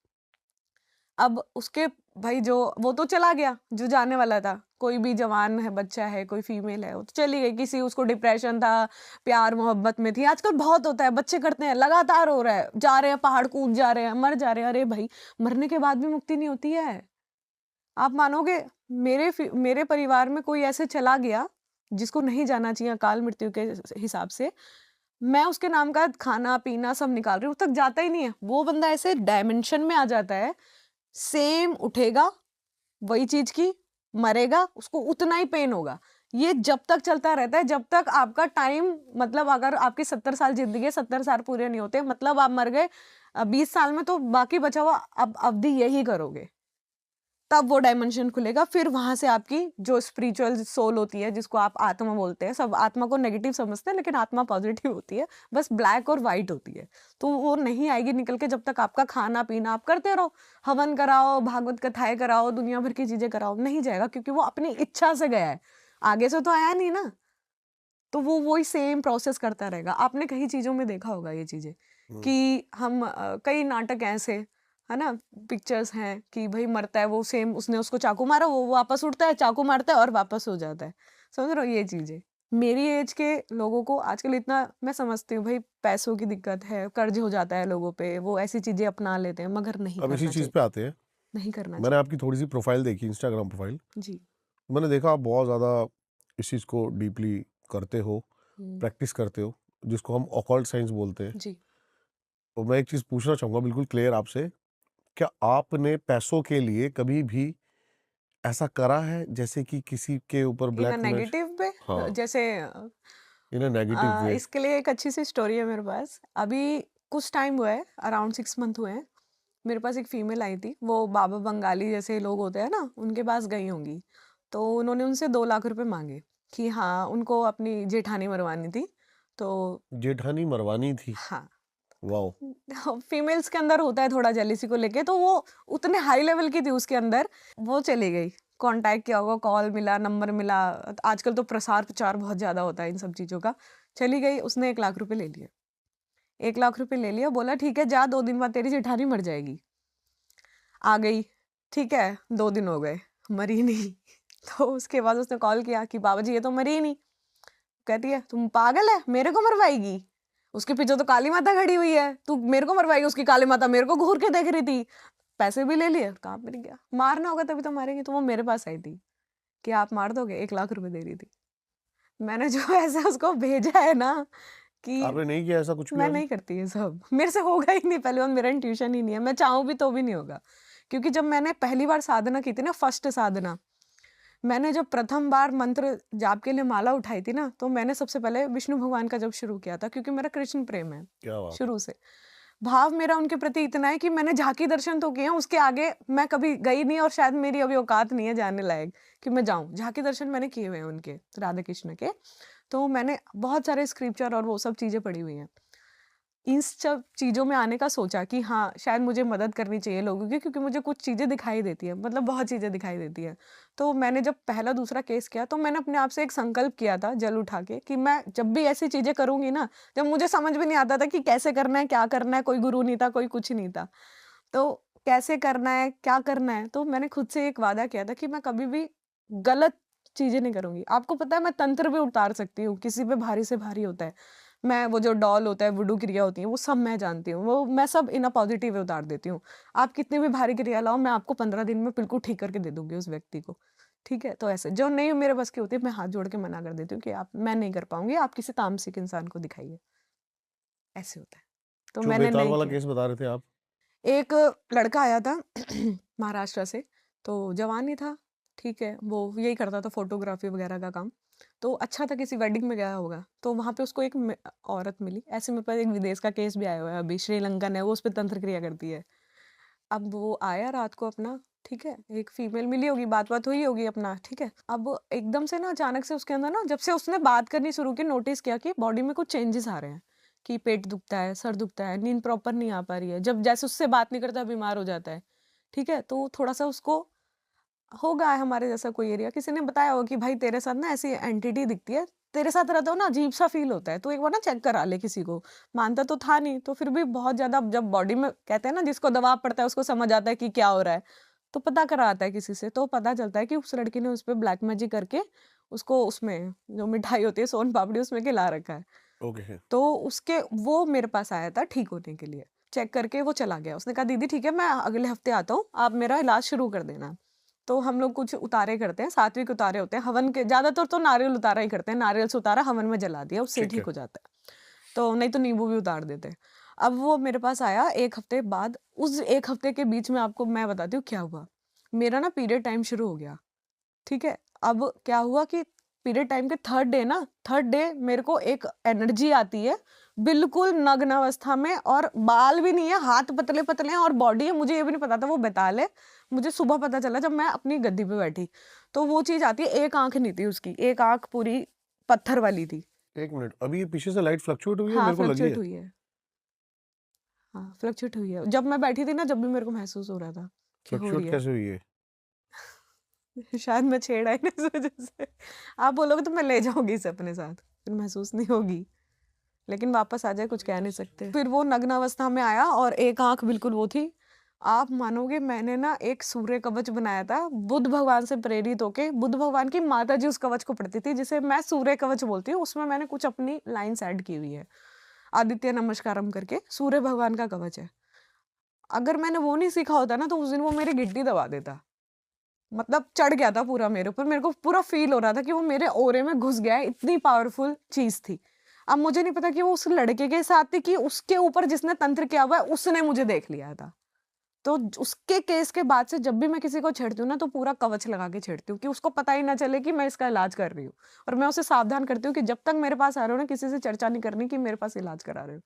अब उसके भाई जो वो तो चला गया, जो जाने वाला था, कोई भी जवान है, बच्चा है, कोई फीमेल है, वो तो चली गई। किसी उसको डिप्रेशन था, प्यार मोहब्बत में थी, आजकल बहुत होता है, बच्चे करते हैं, लगातार हो रहा है, जा रहे हैं पहाड़ कूद जा रहे हैं, मर जा रहे हैं। अरे भाई, मरने के बाद भी मुक्ति नहीं होती है। आप मानोगे, मेरे परिवार में कोई ऐसे चला गया जिसको नहीं जाना चाहिए अकाल मृत्यु के हिसाब से, मैं उसके नाम का खाना पीना सब निकाल रही हूँ, तक जाता ही नहीं है। वो बंदा ऐसे डायमेंशन में आ जाता है, सेम उठेगा वही चीज की, मरेगा, उसको उतना ही पेन होगा। ये जब तक चलता रहता है, जब तक आपका टाइम, मतलब अगर आपकी 70 साल जिंदगी है, 70 साल पूरे नहीं होते, मतलब आप मर गए 20 साल में, तो बाकी बचा हुआ अब अवधि यही करोगे, तब वो डायमेंशन खुलेगा। फिर वहां से आपकी जो स्पिरिचुअल सोल होती है, जिसको आप आत्मा बोलते हैं, सब आत्मा को नेगेटिव समझते हैं, लेकिन आत्मा पॉजिटिव होती है, बस ब्लैक और व्हाइट होती है। तो वो नहीं आएगी निकल के, जब तक आपका खाना पीना आप करते रहो, हवन कराओ, भागवत कथाएं कराओ, दुनिया भर की चीजें कराओ, नहीं जाएगा, क्योंकि वो अपनी इच्छा से गया है, आगे से तो आया नहीं ना। तो वो वही सेम प्रोसेस करता रहेगा। आपने कई चीजों में देखा होगा ये चीजें, कि हम कई नाटक ऐसे है ना, पिक्चर्स हैं कि भाई मरता है वो, सेम उसने उसको चाकू मारा, वो वापस उठता है, चाकू मारता है और वापस हो जाता है। समझ रहे हो ये चीजें? मेरी एज के लोगों को आजकल इतना मैं समझती हूँ, भाई पैसों की दिक्कत है, कर्ज हो जाता है लोगों पे, वो ऐसी चीजें अपना लेते हैं, मगर नहीं अब इसी करना चीज चाहिए, पे आते हैं। नहीं करना मैंने आपकी थोड़ी सी प्रोफाइल देखी, इंस्टाग्राम प्रोफाइल। चाहिए। जी। मैंने देखा आप बहुत ज़्यादा इस चीज़ को डीपली करते हो, प्रैक्टिस करते हो, जिसको हम ऑकल्ट साइंस बोलते हैं। जी। और मैं एक चीज़ पूछना चाहूँगा बिल्कुल क्लियर आपसे, क्या आपने पैसों के लिए कभी भी ऐसा करा है, जैसे कि किसी के ऊपर इन ब्लैक मैजिक? नेगेटिव पे, हाँ, जैसे इन अ नेगेटिव वे। इसके लिए एक अच्छी सी स्टोरी है मेरे पास। अभी कुछ टाइम हुआ है, अराउंड 6 मंथ हुए हैं, मेरे पास एक फीमेल आई थी। वो बाबा बंगाली जैसे लोग होते हैं ना, उनके पास गई होंगी। तो उन्होंने उनसे 2 लाख रुपए मांगे कि हाँ, उनको अपनी जेठानी मरवानी थी। तो जेठानी मरवानी थी? हाँ, वाओ। फीमेल्स के अंदर होता है थोड़ा जेलिसी को लेके, तो वो उतने हाई लेवल की थी उसके अंदर। वो चली गई, कांटेक्ट किया होगा, कॉल मिला, नंबर मिला, आजकल तो प्रसार प्रचार बहुत ज्यादा होता है इन सब चीजों का। चली गई, उसने 1 लाख रुपए ले लिए। 1 लाख रुपए ले लिया, बोला ठीक है जा, 2 दिन बाद तेरी जेठानी मर जाएगी। आ गई, ठीक है, 2 दिन हो गए, मरी नहीं। तो उसके बाद उसने कॉल किया कि बाबा जी ये तो मरी ही नहीं। कहती है तुम पागल है, मेरे को मरवाएगी? उसके पीछे तो काली माता खड़ी हुई है, तू मेरे को मरवाएगी? उसकी काली माता मेरे को घूर के देख रही थी। पैसे भी ले लिए, कहाँ पर गया? मारना होगा तभी तो मारेंगे। तो वो मेरे पास आई थी कि आप मार दोगे, 1 लाख रुपए दे रही थी। मैंने जो ऐसे उसको भेजा है ना, कि आपने नहीं किया ऐसा कुछ भी? मैं अभी नहीं करती ये सब, मेरे से होगा ही नहीं। पहले और मेरा इंट्यूशन ही नहीं है, मैं चाहूँ भी तो भी नहीं होगा। क्योंकि जब मैंने पहली बार साधना की थी ना, फर्स्ट साधना, मैंने जब प्रथम बार मंत्र जाप के लिए माला उठाई थी ना, तो मैंने सबसे पहले विष्णु भगवान का जब शुरू किया था, क्योंकि मेरा कृष्ण प्रेम है क्या बात है। शुरू से। भाव मेरा उनके प्रति इतना है कि मैंने झांकी दर्शन तो किए हैं, उसके आगे मैं कभी गई नहीं और शायद मेरी अभी औकात नहीं है जाने लायक कि मैं जाऊं। झांकी दर्शन मैंने किए हुए हैं उनके, राधा कृष्ण के। तो मैंने बहुत सारे स्क्रिप्चर और वो सब चीजें पढ़ी हुई हैं। इन सब चीज़ों में आने का सोचा कि हाँ, शायद मुझे मदद करनी चाहिए लोगों की, क्योंकि मुझे कुछ चीज़ें दिखाई देती हैं, मतलब बहुत चीज़ें दिखाई देती हैं। तो मैंने जब पहला दूसरा केस किया, तो मैंने अपने आप से एक संकल्प किया था जल उठा के कि मैं जब भी ऐसी चीज़ें करूँगी ना, जब मुझे समझ में नहीं आता था कि कैसे करना है, क्या करना है, कोई गुरु नहीं था, कोई कुछ नहीं था। तो कैसे करना है, क्या करना है, तो मैंने खुद से एक वादा किया था कि मैं कभी भी गलत चीज़ें नहीं करूँगी। आपको पता है मैं तंत्र भी उतार सकती हूँ, किसी पे भारी से भारी होता है। मैं वो जो डॉल होता है, वुडू क्रिया होती है, वो सब मैं जानती हूँ। वो मैं सब इन अ पॉजिटिव वे उतार देती हूँ। आप कितनी भी भारी क्रिया लाओ, मैं आपको 15 दिन में बिल्कुल ठीक करके दे दूँगी उस व्यक्ति को। ठीक है? तो ऐसे जो नहीं मेरे बस की होती है, मैं हाथ जोड़ के मना कर देती हूँ कि आप मैं नहीं कर पाऊँगी, आप किसी तामसिक इंसान को दिखाइए। ऐसे होता है। तो जो मैंने बेताल नहीं वाला किया। केस बता रहे थे आप, एक लड़का आया था महाराष्ट्र से, तो जवान ही था, ठीक है, वो यही करता था फोटोग्राफी वगैरह का काम। तो अच्छा था, किसी वेडिंग में गया होगा, तो वहाँ पे उसको एक औरत मिली। ऐसे मेरे पास एक विदेश का केस भी आया हुआ है अभी, श्रीलंकन है वो, उस पर तंत्र क्रिया करती है। अब वो आया रात को अपना, ठीक है, एक फीमेल मिली होगी, बात बात हुई होगी अपना, ठीक है। अब एकदम से ना अचानक से उसके अंदर ना, जब से उसने बात करनी शुरू की, नोटिस किया कि बॉडी में कुछ चेंजेस आ रहे हैं, कि पेट दुखता है, सर दुखता है, नींद प्रॉपर नहीं आ पा रही है, जब जैसे उससे बात नहीं करता बीमार हो जाता है। ठीक है, तो थोड़ा सा उसको होगा हमारे जैसा कोई एरिया, किसी ने बताया होगा कि भाई तेरे साथ ना ऐसी एंटिटी दिखती है, तेरे साथ रहता हो ना अजीब सा फील होता है, तो एक बार ना चेक करा ले किसी को। मानता तो था नहीं, तो फिर भी बहुत ज्यादा जब बॉडी में कहते हैं ना, जिसको दबाव पड़ता है उसको समझ आता है कि क्या हो रहा है, तो पता करा आता है किसी से, तो पता चलता है कि उस लड़की ने उस पर ब्लैक मैजिक करके उसको उसमें जो मिठाई होती है सोन पापड़ी, उसमें खिला रखा है। ओके, तो उसके वो मेरे पास आया था ठीक होने के लिए, चेक करके वो चला गया। उसने कहा दीदी ठीक है, मैं अगले हफ्ते आता हूँ, आप मेरा इलाज शुरू कर देना। तो हम लोग कुछ उतारे करते हैं, सात्विक उतारे होते हैं, हवन के ज्यादातर तो नारियल उतारा ही करते हैं, नारियल से उतारा हवन में जला दिया, उससे ठीक ठीक है। हो जाता है। तो नहीं तो नींबू भी उतार देते हैं। अब वो मेरे पास आया एक हफ्ते बाद, उस एक हफ्ते के बीच में आपको मैं बताती हूँ क्या हुआ। मेरा ना पीरियड टाइम शुरू हो गया, ठीक है। अब क्या हुआ कि पीरियड टाइम के थर्ड डे मेरे को एक एनर्जी आती है, बिल्कुल नग्न अवस्था में, और बाल भी नहीं है, हाथ पतले पतले हैं और बॉडी है, मुझे ये भी नहीं पता था वो बेताल है। मुझे सुबह पता चला जब मैं अपनी गद्दी पे बैठी, तो वो चीज आती है। एक आंख नहीं थी उसकी, एक आंख पूरी पत्थर वाली थी। एक मिनट, अभी ये पीछे से लाइट फ्लक्चुएट हुई है, हाँ मेरे को लगी फ्लक्चुएट है। हुई है। हाँ फ्लक्चुएट हुई है, जब मैं बैठी थी ना, जब भी मेरे को महसूस हो रहा था कि हो रही फ्लक्चुएट है। कैसे हुई है? शायद मैं छेड़ आई ना इस वजह से। आप बोलोगे तो मैं ले जाऊंगी इसे अपने साथ, फिर महसूस नहीं होगी, लेकिन वापस आ जाए कुछ कह नहीं सकते। फिर वो नग्न अवस्था में आया और एक आंख बिल्कुल वो थी। आप मानोगे, मैंने ना एक सूर्य कवच बनाया था बुद्ध भगवान से प्रेरित होके। बुद्ध भगवान की माता जी उस कवच को पढ़ती थी, जिसे मैं सूर्य कवच बोलती हूँ। उसमें मैंने कुछ अपनी लाइन्स ऐड की हुई है, आदित्य नमस्कारम करके, सूर्य भगवान का कवच है। अगर मैंने वो नहीं सीखा होता ना, तो उस दिन वो मेरी गिट्टी दबा देता। मतलब चढ़ गया था पूरा मेरे ऊपर, मेरे को पूरा फील हो रहा था कि वो मेरे ओरे में घुस गया है, इतनी पावरफुल चीज थी। अब मुझे नहीं पता कि वो उस लड़के के साथ थी कि उसके ऊपर जिसने तंत्र किया हुआ है उसने मुझे देख लिया था। तो उसके केस के बाद से जब भी मैं किसी को छेड़ती हूँ ना, तो पूरा कवच लगा के छेड़ती हूँ कि उसको पता ही ना चले कि मैं इसका इलाज कर रही हूँ। और मैं उसे सावधान करती हूँ कि जब तक मेरे पास आ रहे हो ना, किसी से चर्चा नहीं करनी कि मेरे पास इलाज करा रहे हो।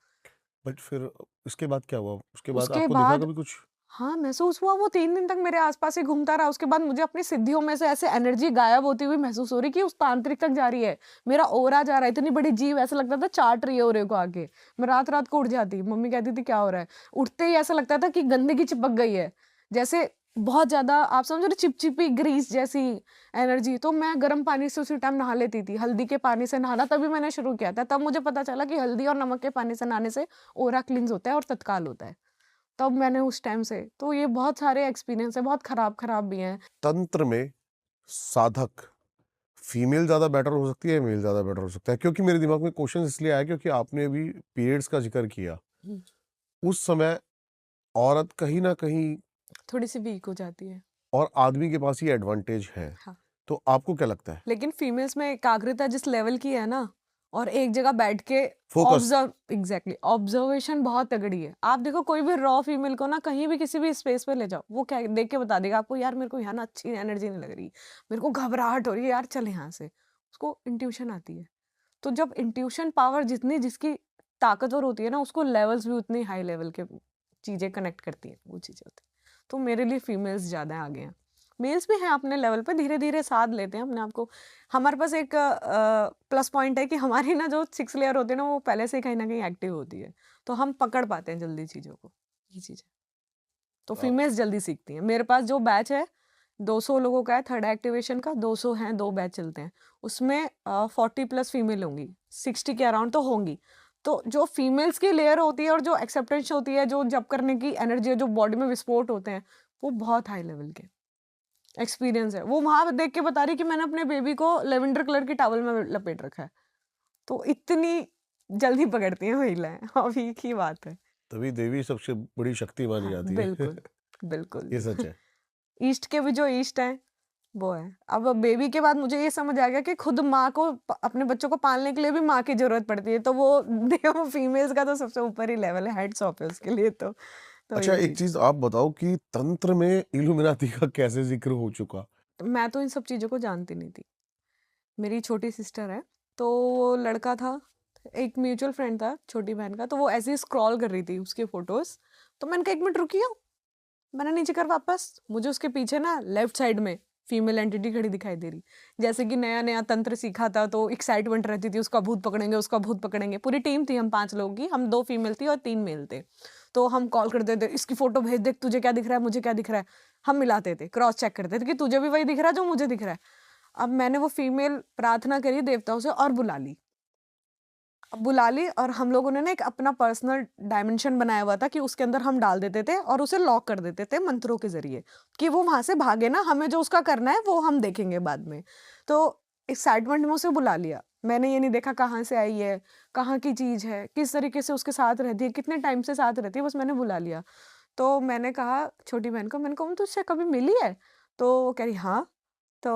बट फिर इसके बाद क्या हुआ? उसके बाद उसके आपको दिखा बाद कभी कुछ? हाँ, महसूस हुआ, वो 3 दिन तक मेरे आस-पास ही घूमता रहा। उसके बाद मुझे अपनी सिद्धियों में से ऐसे एनर्जी गायब होती हुई महसूस हो रही कि उस तांत्रिक तक जा रही है। मेरा ऑरा जा रहा है, इतनी बड़ी जीभ ऐसा लगता था चाट रही है ऑरे को आके। मैं रात-रात को उठ जाती, मम्मी कहती थी क्या हो रहा है? उठते ही ऐसा लगता था कि गंदगी चिपक गई है। जैसे बहुत ज़्यादा आप समझ रहे हो, चिपचिपी ग्रीस जैसी एनर्जी। तो मैं गर्म पानी से उसी टाइम नहा लेती थी, हल्दी के पानी से नहाना तभी मैंने शुरू किया था। तब मुझे पता चला कि हल्दी और नमक के पानी से नहाने से ऑरा क्लींस होता है और तत्काल होता है। तब मैंने उस टाइम से, तो ये बहुत सारे एक्सपीरियंस है, बहुत खराब भी हैं। तंत्र में साधक फीमेल ज़्यादा बेटर हो सकती है या मेल ज़्यादा बेटर हो सकता है? क्योंकि मेरे दिमाग में क्वेश्चन इसलिए आया क्योंकि आपने अभी पीरियड्स का जिक्र किया। हुँ। उस समय औरत कहीं न कहीं थोड़ी-सी वीक हो जाती है। और आदमी के पास ये एडवांटेज है। हाँ। तो आपको क्या लगता है? लेकिन फीमेल्स में एकाग्रता जिस लेवल की है ना, और एक जगह बैठ के फोकस। एग्जैक्टली ऑब्जर्वेशन बहुत तगड़ी है। आप देखो कोई भी रॉ फीमेल को ना कहीं भी किसी भी स्पेस पे ले जाओ, वो क्या देख के बता देगा आपको, यार मेरे को यहाँ ना अच्छी एनर्जी नहीं लग रही, मेरे को घबराहट हो रही है, यार चल यहाँ से। उसको इंट्यूशन आती है। तो जब इंट्यूशन पावर जितनी जिसकी ताकतवर होती है ना, उसको लेवल्स भी उतनी हाई लेवल के चीजें कनेक्ट करती है, वो चीजें होती है। तो मेरे लिए फीमेल्स ज्यादा आगे हैं। मेल्स भी हैं अपने लेवल पे, धीरे धीरे साथ लेते हैं अपने आप को। हमारे पास एक प्लस पॉइंट है कि हमारी ना जो 6 लेयर होती है ना, वो पहले से कहीं ना कहीं एक्टिव होती है, तो हम पकड़ पाते हैं जल्दी चीज़ों को, ये चीज़ है। तो वाह। फीमेल्स जल्दी सीखती हैं। मेरे पास जो बैच है 200 लोगों का है, थर्ड एक्टिवेशन का 200 हैं, 2 बैच चलते हैं। उसमें 40 प्लस फीमेल होंगी, 60 के अराउंड तो होंगी। तो जो फीमेल्स की लेयर होती है और जो एक्सेप्टेंस होती है, जो जब करने की एनर्जी है, जो बॉडी में विस्फोट होते हैं, वो बहुत हाई लेवल के एक्सपीरियंस है। वो वहां पे देख के बता रही कि मैंने अपने बेबी को लेवेंडर कलर की टॉवल में लपेट रखा है। तो इतनी जल्दी पकड़ती हैं महिलाएं, अभी की बात है। तभी देवी सबसे बड़ी शक्ति मानी हाँ, जाती है। बिल्कुल बिल्कुल। ये सच है। ईस्ट के भी जो ईस्ट हैं वो है। अब बेबी के बाद मुझे ये समझ आ गया कि खुद माँ को अपने बच्चों को पालने के लिए भी माँ की जरूरत पड़ती है। तो वो फीमेल्स का तो सबसे ऊपर ही लेवल है, हेड्स ऑफ है उसके लिए। तो अच्छा, ये एक चीज, चीज आप बताओ कि तंत्र में इल्यूमिनाती का कैसे जिक्र हो चुका? मैं तो इन सब चीजों को जानती नहीं थी। मेरी छोटी सिस्टर है, तो वो लड़का था, एक म्यूचुअल फ्रेंड था छोटी बहन का, तो वो ऐसे ही स्क्रॉल कर रही थी उसके फोटोज। तो मैंने कहा 1 मिनट रुकिए, मैंने नीचे कर वापस, मुझे उसके पीछे ना लेफ्ट साइड में फीमेल एंटिटी खड़ी दिखाई दे रही। जैसे कि नया नया तंत्र सीखा था तो एक्साइटमेंट रहती थी, उसका भूत पकड़ेंगे, उसका भूत पकड़ेंगे। पूरी टीम थी, हम 5 लोगों की, हम 2 फीमेल थी और 3 मेल थे। तो हम कॉल करते थे, इसकी फोटो भेज, देख तुझे क्या दिख रहा है, मुझे क्या दिख रहा है। हम मिलाते थे, क्रॉस चेक करते थे कि तुझे भी वही दिख रहा है जो मुझे दिख रहा है। अब मैंने वो फीमेल प्रार्थना करी देवताओं से और बुला ली, और हम लोगों ने ना एक अपना पर्सनल डायमेंशन बनाया हुआ था कि उसके अंदर हम डाल देते थे और उसे लॉक कर देते थे मंत्रों के जरिए, कि वो वहां से भागे ना, हमें जो उसका करना है वो हम देखेंगे बाद में। तो एक्साइटमेंट में उसे बुला लिया। मैंने ये नहीं देखा कहाँ से आई है, कहाँ की चीज है, किस तरीके से उसके साथ रहती है, कितने टाइम से साथ रहती है, बस मैंने बुला लिया। तो मैंने कहा छोटी बहन को, मैंने कहा तुझसे कभी मिली है? तो वो कह रही हाँ। तो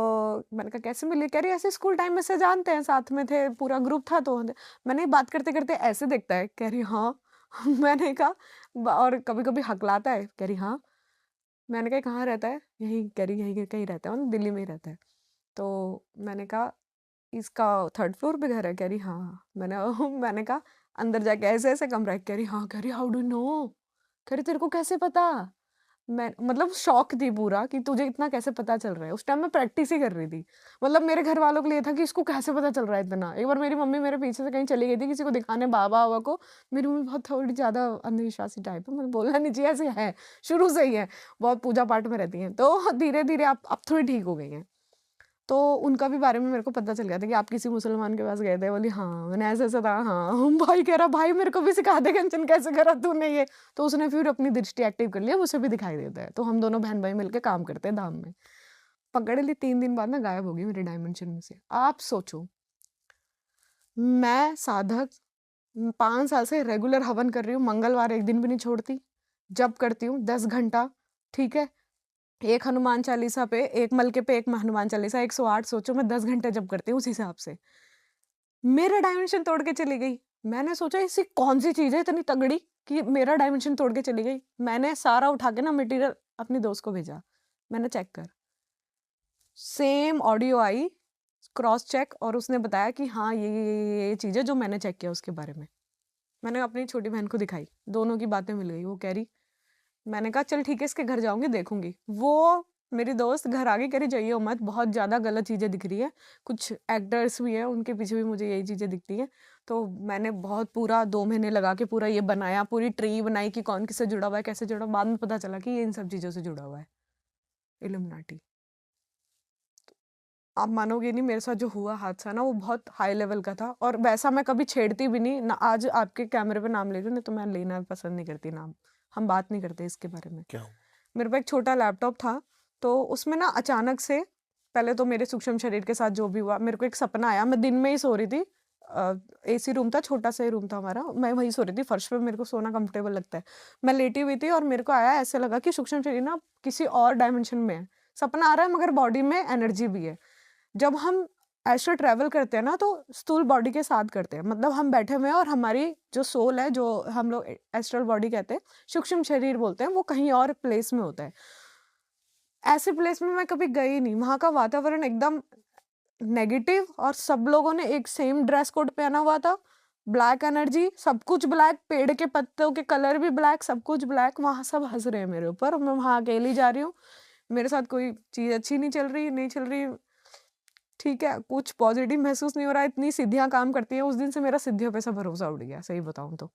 मैंने कहा कैसे मिली? कह रही ऐसे स्कूल टाइम में से जानते हैं, साथ में थे, पूरा ग्रुप था। तो मैंने बात करते करते ऐसे देखता है, कह रही हाँ। मैंने कहा और कभी कभी हकलाता है, कह रही हाँ। मैंने कहा कहाँ रहता है? यहीं, कह रही यहीं कहीं रहता है, दिल्ली में ही रहता है। तो मैंने कहा इसका 3rd फ्लोर पे घर है? कह रही हाँ। मैंने कहा अंदर जाके ऐसे ऐसे कमरा है? कह रही हाँ। कह रही हाउ डू नो? कह रही तेरे को कैसे पता? मैं मतलब शौक थी पूरा कि तुझे इतना कैसे पता चल रहा है। उस टाइम मैं प्रैक्टिस ही कर रही थी। मतलब मेरे घर वालों के लिए था कि इसको कैसे पता चल रहा है इतना। एक बार मेरी मम्मी मेरे पीछे से कहीं चली गई थी किसी को दिखाने, बाबा बाबा को। मेरी मम्मी बहुत थोड़ी ज़्यादा अंधविश्वासी टाइप है, मैंने बोलना नहीं चाहिए, ऐसे है शुरू से ही है, बहुत पूजा पाठ में रहती हैं। तो धीरे धीरे अब थोड़ी ठीक हो गई हैं। तो उनका भी बारे में मेरे को पता चल गया था कि आप किसी मुसलमान के पास गए थे। बोली हाँ। मैंने ऐसा ऐसा था। हाँ। भाई कह रहा भाई मेरे को भी सिखा दे कंचन, कैसे करा तूने ये? तो उसने फिर अपनी दृष्टि एक्टिव कर लिया, उसे भी दिखाई देता है। तो हम दोनों बहन भाई मिलकर काम करते हैं धाम में। पकड़ ली, 3 दिन बाद ना गायब होगी मेरे डायमेंशन में से। आप सोचो, मैं साधक 5 साल से रेगुलर हवन कर रही हूँ, मंगलवार एक दिन भी नहीं छोड़ती, जब करती हूँ 10 घंटा, ठीक है। एक हनुमान चालीसा पे, एक मलके पे एक हनुमान चालीसा, 108। सोचो मैं 10 घंटे जब करती हूँ उस हिसाब से। मेरा डायमेंशन तोड़ के चली गई। मैंने सोचा ऐसी कौन सी चीज है इतनी तगड़ी कि मेरा डायमेंशन तोड़ के चली गई। मैंने सारा उठा के ना मटेरियल अपनी दोस्त को भेजा, मैंने चेक कर, सेम ऑडियो आई, क्रॉस चेक, और उसने बताया कि हाँ ये चीज है जो मैंने चेक किया उसके बारे में। मैंने अपनी छोटी बहन को दिखाई, दोनों की बातें मिल गई। वो कह रही, मैंने कहा चल ठीक है इसके घर जाऊंगी देखूंगी। वो मेरी दोस्त घर आ गई, कह रही जाइए मत, बहुत ज्यादा गलत चीजें दिख रही है, कुछ एक्टर्स भी है उनके पीछे भी मुझे यही चीजें दिखती हैं। तो मैंने बहुत पूरा 2 महीने लगा के पूरा ये बनाया, पूरी ट्री बनाई कि कौन किससे जुड़ा हुआ है, कैसे जुड़ा। बाद में पता चला कि ये इन सब चीजों से जुड़ा हुआ है, इल्यूमिनाटी। आप मानोगे नहीं, मेरे साथ जो हुआ हादसा ना, वो बहुत हाई लेवल का था। और वैसा मैं कभी छेड़ती भी नहीं ना। आज आपके कैमरे पे नाम ले रही हूँ, नहीं तो मैं लेना पसंद नहीं करती नाम, हम बात नहीं करते इसके बारे में। क्या हुआ? मेरे पास एक छोटा लैपटॉप था, तो उसमें ना अचानक से, पहले तो मेरे सूक्ष्म शरीर के साथ जो भी हुआ, मेरे को एक सपना आया। मैं दिन में ही सो रही थी, एसी रूम था, छोटा सा ही रूम था हमारा, मैं वहीं सो रही थी फर्श पे, मेरे को सोना कंफर्टेबल लगता है। मैं लेटी हुई थी और मेरे को आया, ऐसे लगा कि सूक्ष्म शरीर ना किसी और डायमेंशन में है। सपना आ रहा है मगर बॉडी में एनर्जी भी है। जब हम एस्ट्रल ट्रैवल करते हैं ना तो स्थूल बॉडी के साथ करते हैं, मतलब हम बैठे हुए हैं और हमारी जो सोल है, जो हम लोग एस्ट्रल बॉडी कहते हैं, सूक्ष्म शरीर बोलते हैं, वो कहीं और प्लेस में होता है। ऐसे प्लेस में मैं कभी गई नहीं, वहाँ का वातावरण एकदम नेगेटिव और सब लोगों ने एक सेम ड्रेस कोड पहना हुआ था, ब्लैक एनर्जी, सब कुछ ब्लैक, पेड़ के पत्तों के कलर भी ब्लैक, सब कुछ ब्लैक, वहाँ सब हंस रहे हैं मेरे ऊपर और मैं वहाँ अकेली जा रही हूँ, मेरे साथ कोई चीज़ अच्छी नहीं चल रही, नहीं चल रही, ठीक है, कुछ पॉजिटिव महसूस नहीं हो रहा, इतनी सिद्धियाँ काम करती हैं। उस दिन से मेरा सिद्धियों पे से भरोसा उठ गया, सही बताऊँ तो।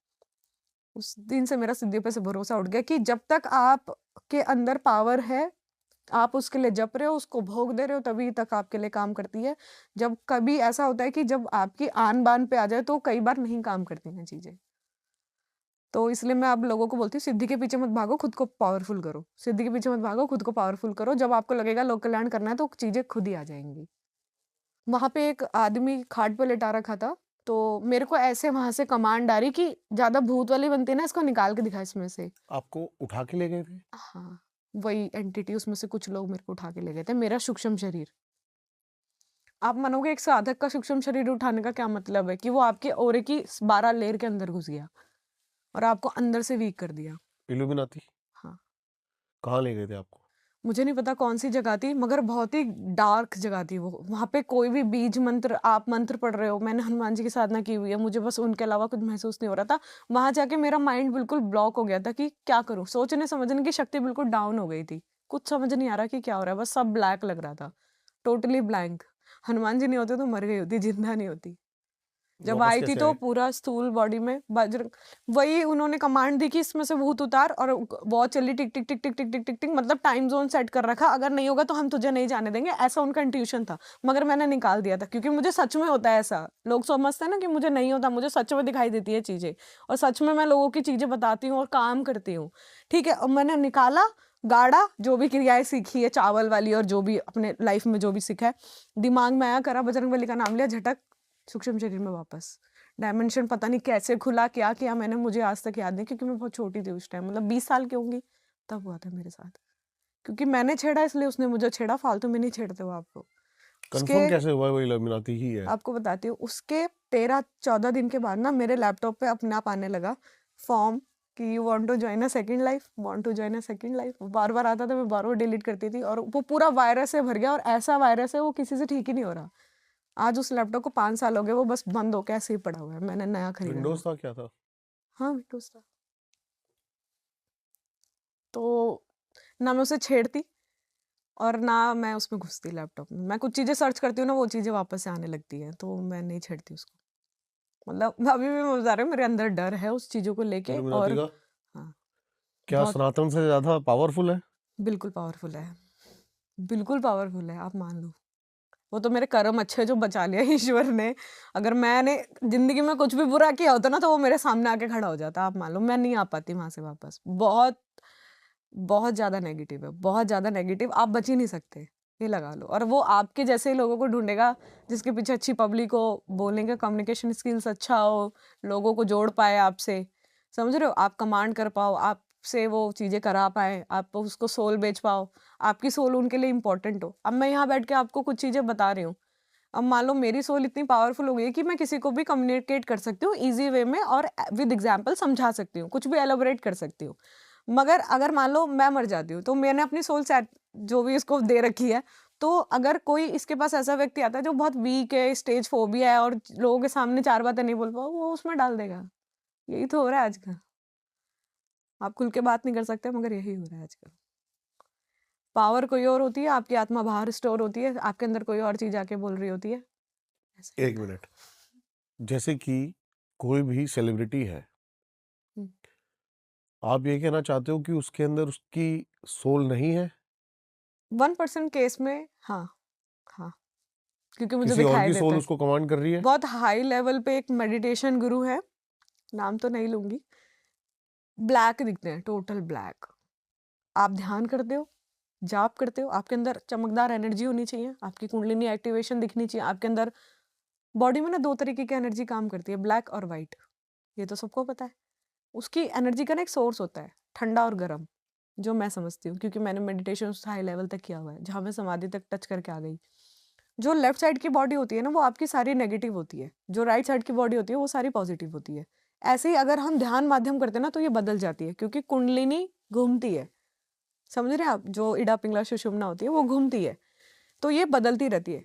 उस दिन से मेरा सिद्धियों पे से भरोसा उठ गया कि जब तक आपके अंदर पावर है, आप उसके लिए जप रहे हो, उसको भोग दे रहे हो, तभी तक आपके लिए काम करती है। जब कभी ऐसा होता है कि जब आपकी आन-बान पे आ जाए तो कई बार नहीं काम करती हैं चीज़ें। तो इसलिए मैं अब लोगों को बोलती हूँ, सिद्धि के पीछे मत भागो, खुद को पावरफुल करो। सिद्धि के पीछे मत भागो, खुद को पावरफुल करो। जब आपको लगेगा लोक कल्याण करना है तो चीज़ें खुद ही आ जाएँगी। वहाँ पे एक आदमी खाट पे लेटा रखा था, तो मेरे को ऐसे वहाँ से कमांड आ रही कि ज़्यादा भूत वाली बनती है ना, इसको निकाल के दिखा इसमें से। आपको उठा के ले गए थे? हाँ, वही एंटिटी, उसमें से कुछ लोग मेरे को उठा के ले गए थे, मेरा सूक्ष्म शरीर। आप मानोगे एक साधक का सूक्ष्म शरीर उठाने का क्या मतलब है कि वो आपके ऑरे की 12 लेयर के अंदर घुस गया और आपको अंदर से वीक कर दिया। इल्यूमिनाती? हाँ, कहाँ ले गए थे आपको? मुझे नहीं पता कौन सी जगह थी, मगर बहुत ही डार्क जगह थी वो। वहाँ पे कोई भी बीज मंत्र, आप मंत्र पढ़ रहे हो, मैंने हनुमान जी की साधना की हुई है, मुझे बस उनके अलावा कुछ महसूस नहीं हो रहा था। वहाँ जाके मेरा माइंड बिल्कुल ब्लॉक हो गया था कि क्या करूँ, सोचने समझने की शक्ति बिल्कुल डाउन हो गई थी। कुछ समझ नहीं आ रहा कि क्या हो रहा है, बस सब ब्लैक लग रहा था, टोटली ब्लैंक। हनुमान जी नहीं होते तो मर गई होती, जिंदा नहीं होती। जब वापस आई थी कैसे तो आए? पूरा स्थूल बॉडी में बजरंग, वही उन्होंने कमांड दी कि इसमें से भूत उतार, और वॉच चली टिक टिक टिक टिक टिक टिक टिक टिक, मतलब टाइम जोन सेट कर रखा, अगर नहीं होगा तो हम तुझे नहीं जाने देंगे, ऐसा उनका इंट्यूशन था। मगर मैंने निकाल दिया था क्योंकि मुझे सच में होता है ऐसा। लोग समझते हैं ना कि मुझे नहीं होता, मुझे सच में दिखाई देती है चीजें, और सच में मैं लोगों की चीजें बताती हूँ और काम करती हूँ। ठीक है, और मैंने निकाला, गाड़ा, जो भी क्रियाएं सीखी है चावल वाली और जो भी अपने लाइफ में जो भी सीखा है, दिमाग में आया, करा, बजरंगबली का नाम लिया, झटक सूक्ष्म शरीर में वापस। डायमेंशन पता नहीं कैसे खुला, क्या किया मैंने, मुझे आज तक याद नहीं, क्योंकि मैं बहुत छोटी थी उस टाइम, मतलब 20 साल की होंगी तब हुआ था मेरे साथ। क्योंकि मैंने छेड़ा इसलिए उसने मुझे छेड़ा, फालतू में नहीं छेड़ते हो आपको। उसके कंफर्म कैसे हुआ वो इल्यूमिनाती ही है? आपको बताती हूँ, उसके 13-14 दिन के बाद ना मेरे लैपटॉप पे अपने आप आने लगा फॉर्म कि you want to join a second life, want to join a second life. बार बार आता था, मैं बार बार डिलीट करती थी, और वो पूरा वायरस से भर गया, और ऐसा वायरस है वो किसी से ठीक ही नहीं हो रहा। आज उस लैपटॉप को 5 साल हो गए, वो बस बंद होके ऐसे ही पड़ा हुआ है, मैंने नया खरीदा था। विंडोज था, क्या था? हाँ, विंडोज था। तो ना मैं उसे छेड़ती और ना मैं उसमें घुसती लैपटॉप में। मैं कुछ चीज़ें सर्च करती हूँ ना, वो चीज़ें वापस से आने लगती हैं, तो मैं नहीं छेड़ती उसको। मतलब अभी भी मैं बता रही हूँ, मेरे अंदर डर है उस चीज़ों को लेके, इल्यूमिनाती और का हाँ, क्या बहुत सनातन से ज्यादा पावरफुल है? बिल्कुल पावरफुल है। बिल्कुल पावरफुल है, आप मान लो। वो तो मेरे कर्म अच्छे जो बचा लिया ईश्वर ने। अगर मैंने ज़िंदगी में कुछ भी बुरा किया होता ना, तो वो मेरे सामने आके खड़ा हो जाता। आप मान लो मैं नहीं आ पाती वहाँ से वापस। बहुत बहुत ज़्यादा नेगेटिव है, बहुत ज़्यादा नेगेटिव, आप बच ही नहीं सकते, ये लगा लो। और वो आपके जैसे ही लोगों को ढूँढेगा, जिसके पीछे अच्छी पब्लिक हो, बोलने का कम्युनिकेशन स्किल्स अच्छा हो, लोगों को जोड़ पाए आपसे, समझ रहे हो? आप कमांड कर पाओ, आपसे वो चीज़ें करा पाएँ, आप उसको सोल बेच पाओ, आपकी सोल उनके लिए इम्पोर्टेंट हो। अब मैं यहाँ बैठ के आपको कुछ चीज़ें बता रही हूँ। अब मान लो मेरी सोल इतनी पावरफुल हो गई है कि मैं किसी को भी कम्युनिकेट कर सकती हूँ ईज़ी वे में, और विद एग्ज़ाम्पल समझा सकती हूँ, कुछ भी एलाबोरेट कर सकती हूँ। मगर अगर मान लो मैं मर जाती हूँ, तो मैंने अपनी सोल सेट जो भी इसको दे रखी है, तो अगर कोई इसके पास ऐसा व्यक्ति आता है जो बहुत वीक है, स्टेज फोबिया है, और लोगों के सामने 4 बातें नहीं बोल पाओ, वो उसमें डाल देगा। यही तो हो रहा है आजकल। आप खुल के बात नहीं कर सकते, मगर यही हो रहा है आजकल। पावर कोई और होती है, आपकी आत्मा बाहर स्टोर होती है, आपके अंदर कोई और चीज़ आके बोल रही होती है। ऐसा ही एक होता मिनट, जैसे कि कोई भी सेलिब्रिटी है, है। आप ये कहना चाहते हो कि उसके अंदर उसकी सोल नहीं है? 1% केस में हाँ, हाँ, क्योंकि मुझे किसी और दिखाई की देता सोल है। उसको कमांड कर रही है? बहुत हाई लेवल पे एक मेडिटेशन गुरु है, नाम तो नहीं लूँगी, ब्लैक दिखते हैं, टोटल ब्लैक। आप ध्यान करते हो, जाप करते हो, आपके अंदर चमकदार एनर्जी होनी चाहिए, आपकी कुंडलिनी एक्टिवेशन दिखनी चाहिए, आपके अंदर बॉडी में ना 2 तरीके की एनर्जी काम करती है, ब्लैक और व्हाइट, ये तो सबको पता है। उसकी एनर्जी का ना एक सोर्स होता है, ठंडा और गर्म, जो मैं समझती हूँ क्योंकि मैंने मेडिटेशन उस हाई लेवल तक किया हुआ है, जहाँ मैं समाधि तक टच करके आ गई। जो लेफ्ट साइड की बॉडी होती है ना वो आपकी सारी नेगेटिव होती है, जो राइट साइड की बॉडी होती है वो सारी पॉजिटिव होती है। ऐसे ही अगर हम ध्यान माध्यम करते हैं ना तो ये बदल जाती है, क्योंकि कुंडलिनी घूमती है, समझ रहे हैं आप, जो इडा पिंगला सुषुम्ना होती है वो घूमती है, तो ये बदलती रहती है।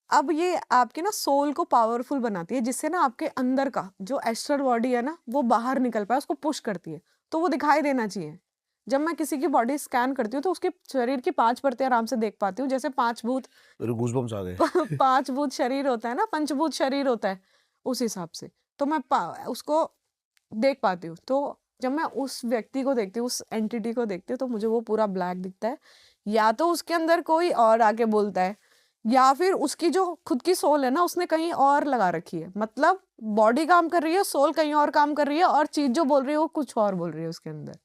अब ये आपके ना सोल को पावरफुल बनाती है, जिससे ना आपके अंदर का जो एस्ट्रल बॉडी है ना वो बाहर निकल पाए, उसको पुश करती है, तो वो दिखाई देना चाहिए। जब मैं किसी की बॉडी स्कैन करती हूँ तो उसके शरीर की 5 परतें आराम से देख पाती हूँ, जैसे 5 भूत मेरे गूज़बम्प्स आ गए। 5 भूत शरीर होता है ना, पंचभूत शरीर होता है, उस हिसाब से तो मैं उसको देख पाती हूँ। तो जब मैं उस व्यक्ति को देखती हूँ, उस एंटिटी को देखती हूँ, तो मुझे वो पूरा ब्लैक दिखता है, या तो उसके अंदर कोई और आके बोलता है, या फिर उसकी जो खुद की सोल है ना उसने कहीं और लगा रखी है, मतलब बॉडी काम कर रही है, सोल कहीं और काम कर रही है, और चीज जो बोल रही है वो कुछ और बोल रही है उसके अंदर।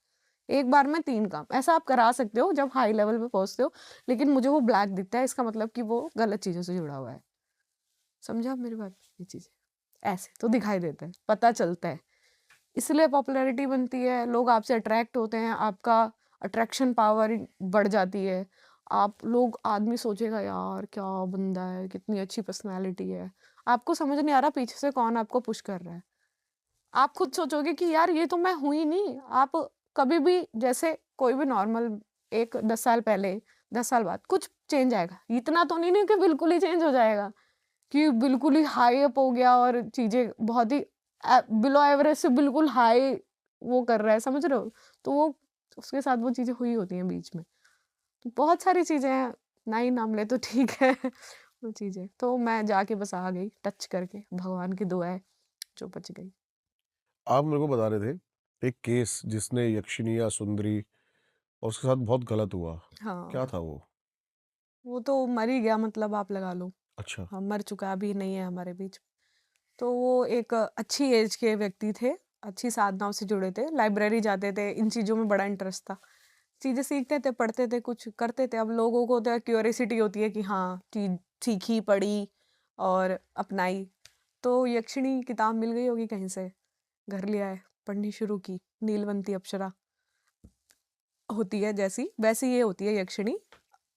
एक बार में 3 काम ऐसा आप करा सकते हो जब हाई लेवल पे पहुंचते हो, लेकिन मुझे वो ब्लैक दिखता है, इसका मतलब कि वो गलत चीजों से जुड़ा हुआ है। समझा आप मेरी बात? ये चीजें ऐसे तो दिखाई देता है, पता चलता है, इसलिए पॉपुलैरिटी बनती है, लोग आपसे अट्रैक्ट होते हैं, आपका अट्रैक्शन पावर बढ़ जाती है। आप लोग आदमी सोचेगा यार क्या बंदा है, कितनी अच्छी पर्सनालिटी है, आपको समझ नहीं आ रहा पीछे से कौन आपको पुश कर रहा है। आप खुद सोचोगे कि यार ये तो मैं हुई ही नहीं। आप कभी भी जैसे कोई भी नॉर्मल एक 10 साल पहले 10 साल बाद कुछ चेंज आएगा, इतना तो नहीं कि बिल्कुल ही चेंज हो जाएगा, कि बिल्कुल ही हाई अप हो गया और चीजें बहुत ही बिलो एवरेज से बिल्कुल हाई वो कर रहा है, समझ रहे हो? तो वो उसके साथ वो चीजें हुई होती हैं बीच में, तो बहुत सारी चीजें हैं, ना ही नाम ले तो ठीक है। वो चीजें तो मैं जाके बस आ गई टच करके, भगवान की दुआ है जो बच गई। आप मेरे को बता रहे थे एक केस जिसने यक्षिनी या सुंदरी और उसके साथ बहुत गलत हुआ। क्या हाँ, था वो? वो तो मर ही गया, मतलब आप लगा लो। अच्छा। हाँ, मर चुका, अभी नहीं है हमारे बीच। तो वो एक अच्छी एज के व्यक्ति थे, अच्छी साधनाओं से जुड़े थे, लाइब्रेरी जाते थे, इन चीज़ों में बड़ा इंटरेस्ट था, चीज़ें सीखते थे, पढ़ते थे, कुछ करते थे। अब लोगों को तो क्यूरियोसिटी होती है कि हाँ चीज सीखी, पढ़ी और अपनाई, तो यक्षिणी किताब मिल गई होगी कहीं से, घर ले आए, पढ़नी शुरू की। नीलवंती अप्सरा होती है जैसी, वैसी ये होती है यक्षिणी।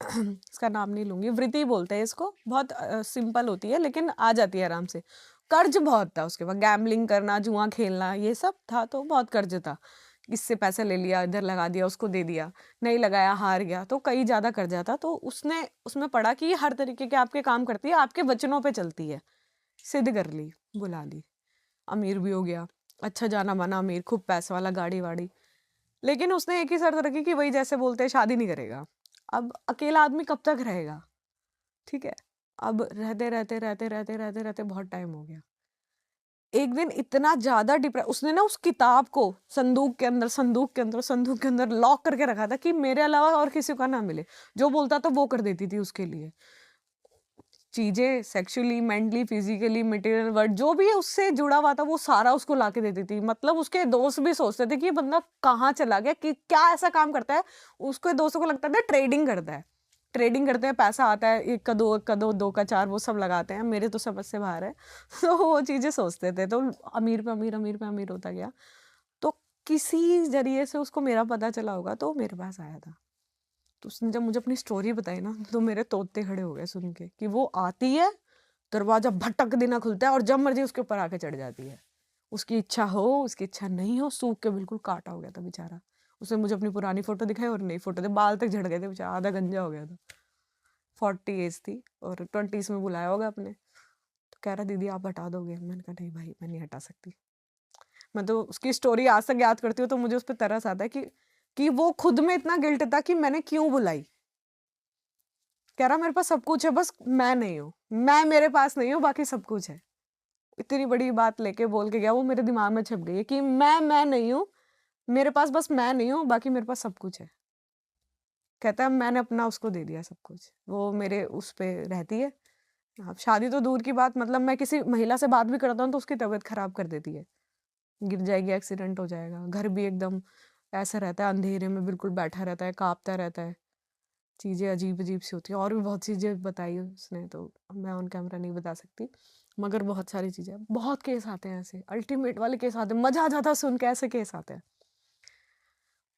इसका नाम नहीं लूंगी, वृत्ति बोलते हैं इसको, बहुत सिंपल होती है लेकिन आ जाती है आराम से। कर्ज बहुत था उसके बाद, गैम्बलिंग करना, जुआ खेलना, ये सब था, तो बहुत कर्ज था। इससे पैसे ले लिया, इधर लगा दिया, उसको दे दिया, नहीं लगाया, हार गया, तो कई ज्यादा कर्जा था। तो उसने उसमें पढ़ा कि ये हर तरीके के आपके काम करती है, आपके वचनों पे चलती है। सिद्ध कर ली, बुला ली, अमीर भी हो गया, अच्छा जाना माना अमीर, खूब पैसा वाला, गाड़ी वाड़ी। लेकिन उसने एक ही शर्त रखी कि वही जैसे बोलते हैं शादी नहीं करेगा। अब अकेला आदमी कब तक रहेगा? ठीक है, अब रहते रहते रहते रहते रहते रहते बहुत टाइम हो गया। एक दिन इतना ज्यादा डिप्रेस, उसने ना उस किताब को संदूक के अंदर संदूक के अंदर संदूक के अंदर लॉक करके रखा था कि मेरे अलावा और किसी का ना मिले। जो बोलता था वो कर देती थी उसके लिए, चीजें sexually, mentally, physically, material word जो भी है उससे जुड़ा हुआ था वो सारा उसको लाके देती थी। मतलब उसके दोस्त भी सोचते थे कि ये बंदा कहाँ चला गया, कि क्या ऐसा काम करता है। उसके दोस्तों को लगता था ट्रेडिंग करता है, ट्रेडिंग करते हैं, पैसा आता है, 1 का 2, 2 का 4, वो सब लगाते हैं, मेरे तो समझ से बाहर है। तो वो चीजें सोचते थे, तो अमीर पे अमीर, अमीर पे अमीर होता गया। तो किसी जरिए से उसको मेरा पता चला होगा, तो मेरे पास आया था। तो उसने जब मुझे अपनी स्टोरी बताई ना, तो मेरे तोते खड़े हो गए सुन के, कि वो आती है, दरवाजा भटक देना खुलता है और जब मर्जी उसके ऊपर आके चढ़ जाती है। उसकी इच्छा हो, उसकी इच्छा नहीं हो, सूख के बिल्कुल काटा हो गया था बेचारा। उसने मुझे अपनी पुरानी फोटो दिखाई और नई फोटो, बाल तक झड़ गए थे बेचारा, आधा गंजा हो गया था। 40 एज थी और 20s में बुलाया होगा अपने। तो कह रहा दीदी आप हटा दोगे? मैंने कहा नहीं भाई, मैं नहीं हटा सकती। मैं तो उसकी स्टोरी आज तक याद करती हूँ तो मुझे उस पर तरस आता है कि वो खुद में इतना गिल्ट था कि मैंने क्यों बुलाई। कह रहा मेरे पास सब कुछ है, बस मैं नहीं हूँ, मैं मेरे पास नहीं हूँ, बाकी सब कुछ है। इतनी बड़ी बात लेके बोल के गया, वो मेरे दिमाग में छप गई है कि मैं नहीं हूँ, मेरे पास बस मैं नहीं हूँ, बाकी मेरे पास सब कुछ है। कहता है मैंने अपना उसको दे दिया सब कुछ, वो मेरे उस पे रहती है। अब शादी तो दूर की बात, मतलब मैं किसी महिला से बात भी करता हूँ तो उसकी तबीयत खराब कर देती है, गिर जाएगी, एक्सीडेंट हो जाएगा। घर भी एकदम ऐसा रहता है, अंधेरे में बिल्कुल बैठा रहता है, कांपता रहता है, चीज़ें अजीब अजीब सी होती है। और भी बहुत चीज़ें बताई उसने, तो मैं ऑन कैमरा नहीं बता सकती, मगर बहुत सारी चीज़ें, बहुत केस आते हैं ऐसे, अल्टीमेट वाले केस आते हैं, मजा आ जाता है सुन के, ऐसे केस आते हैं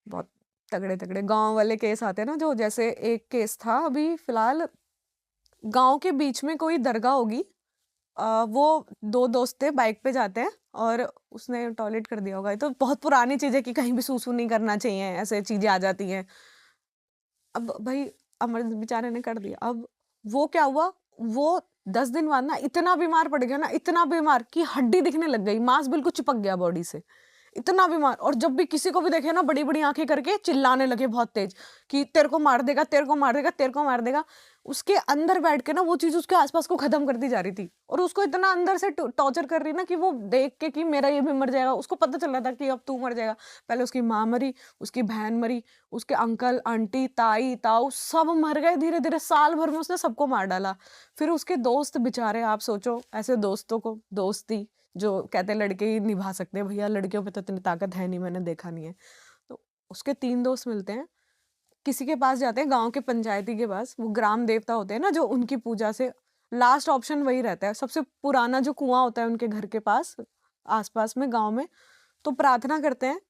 बहुत तगड़े तगड़े गांव वाले केस आते हैं ना। जो जैसे एक केस था अभी फिलहाल, गांव के बीच में कोई दरगाह होगी, वो 2 दोस्त थे, बाइक पे जाते हैं और उसने टॉयलेट कर दिया होगा। ये तो बहुत पुरानी चीज़ है कि कहीं भी सूसू नहीं करना चाहिए, ऐसे चीज़ें आ जाती हैं। अब भाई अमर बेचारे ने कर दिया। अब वो क्या हुआ, वो 10 दिन बाद ना इतना बीमार पड़ गया ना, इतना बीमार कि हड्डी दिखने लग गई, मांस बिल्कुल चिपक गया बॉडी से, इतना बीमार। और जब भी किसी को भी देखे ना, बड़ी बड़ी आंखें करके चिल्लाने लगे बहुत तेज कि तेरे को मार देगा, तेरे को मार देगा, तेरे को मार देगा। उसके अंदर बैठ के ना वो चीज उसके आसपास को खत्म करती जा रही थी, और उसको इतना अंदर से टॉर्चर कर रही ना कि वो देख के कि मेरा ये भी मर जाएगा। उसको पता चल रहा था कि अब तू मर जाएगा। पहले उसकी माँ मरी, उसकी बहन मरी, उसके अंकल आंटी ताई ताऊ सब मर गए धीरे धीरे। साल भर में उसने सबको मार डाला। फिर उसके दोस्त बेचारे, आप सोचो ऐसे दोस्तों को, दोस्ती जो कहते हैं लड़के ही निभा सकते हैं, भैया लड़कियों पे तो इतनी ताकत है नहीं, मैंने देखा नहीं है। तो उसके 3 दोस्त मिलते हैं, किसी के पास जाते हैं, गांव के पंचायती के पास। वो ग्राम देवता होते हैं ना, जो उनकी पूजा से लास्ट ऑप्शन वही रहता है, सबसे पुराना जो कुआं होता है उनके घर के पास आसपास में गांव में। तो प्रार्थना करते हैं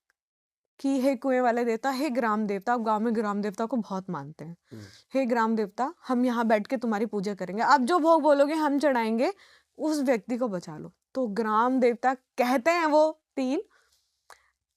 कि हे कुएं वाले देवता, हे ग्राम देवता। अब गांव में ग्राम देवता को बहुत मानते हैं। हे ग्राम देवता, हम यहाँ बैठ के तुम्हारी पूजा करेंगे, आप जो भोग बोलोगे हम चढ़ाएंगे, उस व्यक्ति को बचा लो। तो ग्राम देवता कहते हैं, वो 3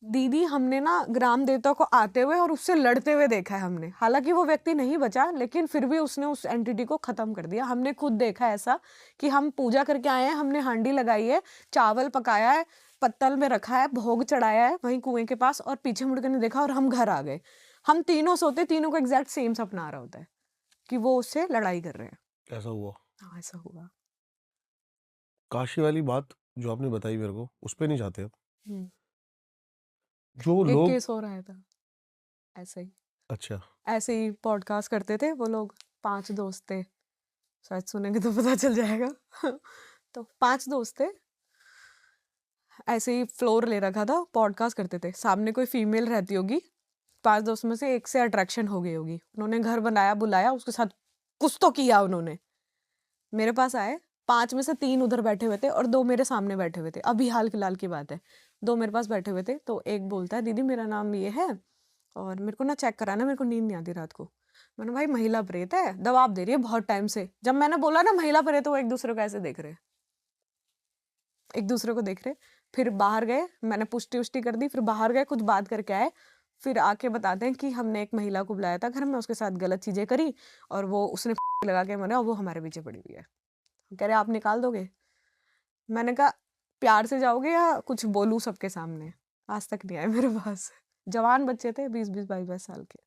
दीदी, हमने ना ग्राम देवता को आते हुए और उससे लड़ते हुए देखा है हमने। हालांकि वो व्यक्ति नहीं बचा, लेकिन फिर भी उसने उस एंटिटी को खत्म कर दिया। हमने खुद देखा ऐसा कि हम पूजा करके आए हैं, हमने हांडी लगाई है, चावल पकाया है, पत्तल में रखा है, भोग चढ़ाया है वहीं कुएं के पास, और पीछे मुड़कर नहीं देखा और हम घर आ गए। हम तीनों सोते, तीनों को एग्जैक्ट सेम सपना आ रहा होता है कि वो उससे लड़ाई कर रहे हैं। ऐसा हुआ? हाँ, ऐसा हुआ। काशी वाली बात जो आपने बताई मेरे को, उस पे नहीं जाते अब। हम्म, जो एक लोग, केस हो रहा था ऐसे ही, अच्छा, ऐसे ही पॉडकास्ट करते थे वो लोग। 5 दोस्त थे, शायद सुनेंगे तो पता चल जाएगा। तो 5 दोस्त थे, ऐसे ही फ्लोर ले रखा था, पॉडकास्ट करते थे। सामने कोई फीमेल रहती होगी, 5 दोस्त में से एक से अट्रैक्शन हो गई होगी, उन्होंने घर बनाया, बुलाया, उसके साथ कुछ तो किया उन्होंने। मेरे पास आए, 5 में से 3 उधर बैठे हुए थे और 2 मेरे सामने बैठे हुए थे। अभी हाल फिलहाल की बात है। 2 मेरे पास बैठे हुए थे, तो एक बोलता है, दीदी मेरा नाम ये है और मेरे को ना चेक कराना, मेरे को नींद नहीं आती रात को। मैंने, भाई महिला प्रेत है, दबाव दे रही है बहुत टाइम से। जब मैंने बोला ना महिला प्रेत, तो वो एक दूसरे को ऐसे देख रहे, एक दूसरे को देख रहे। फिर बाहर गए, मैंने पुष्टि उष्टि कर दी, फिर बाहर गए, कुछ बात करके आए, फिर आके बताते हैं कि हमने एक महिला को बुलाया था घर में, उसके साथ गलत चीजें करी और वो उसने लगा के मरा, वो हमारे पीछे पड़ी हुई है। कह रहे आप निकाल दोगे? मैंने कहा प्यार से जाओगे या कुछ बोलूं सबके सामने? आज तक नहीं आए मेरे पास। जवान बच्चे थे, 20-20, 22-22 साल के।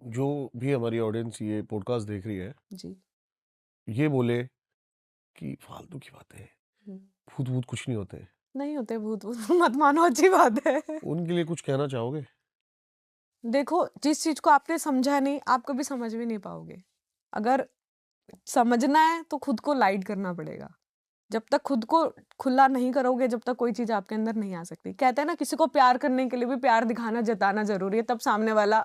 जो भी हमारी ऑडियंस ये पॉडकास्ट देख रही है, जी। ये बोले कि फालतू की बातें हैं, हम्म, भूत भूत कुछ नहीं होते, नहीं होते भूत वूत, मत मानो, अच्छी बात है। उनके लिए कुछ कहना चाहोगे? देखो, जिस चीज को आपने समझा नहीं, आप कभी समझ भी नहीं पाओगे। अगर समझना है तो खुद को लाइट करना पड़ेगा। जब तक खुद को खुला नहीं करोगे, जब तक कोई चीज आपके अंदर नहीं आ सकती। कहते हैं ना, किसी को प्यार करने के लिए भी प्यार दिखाना, जताना जरूरी है, तब सामने वाला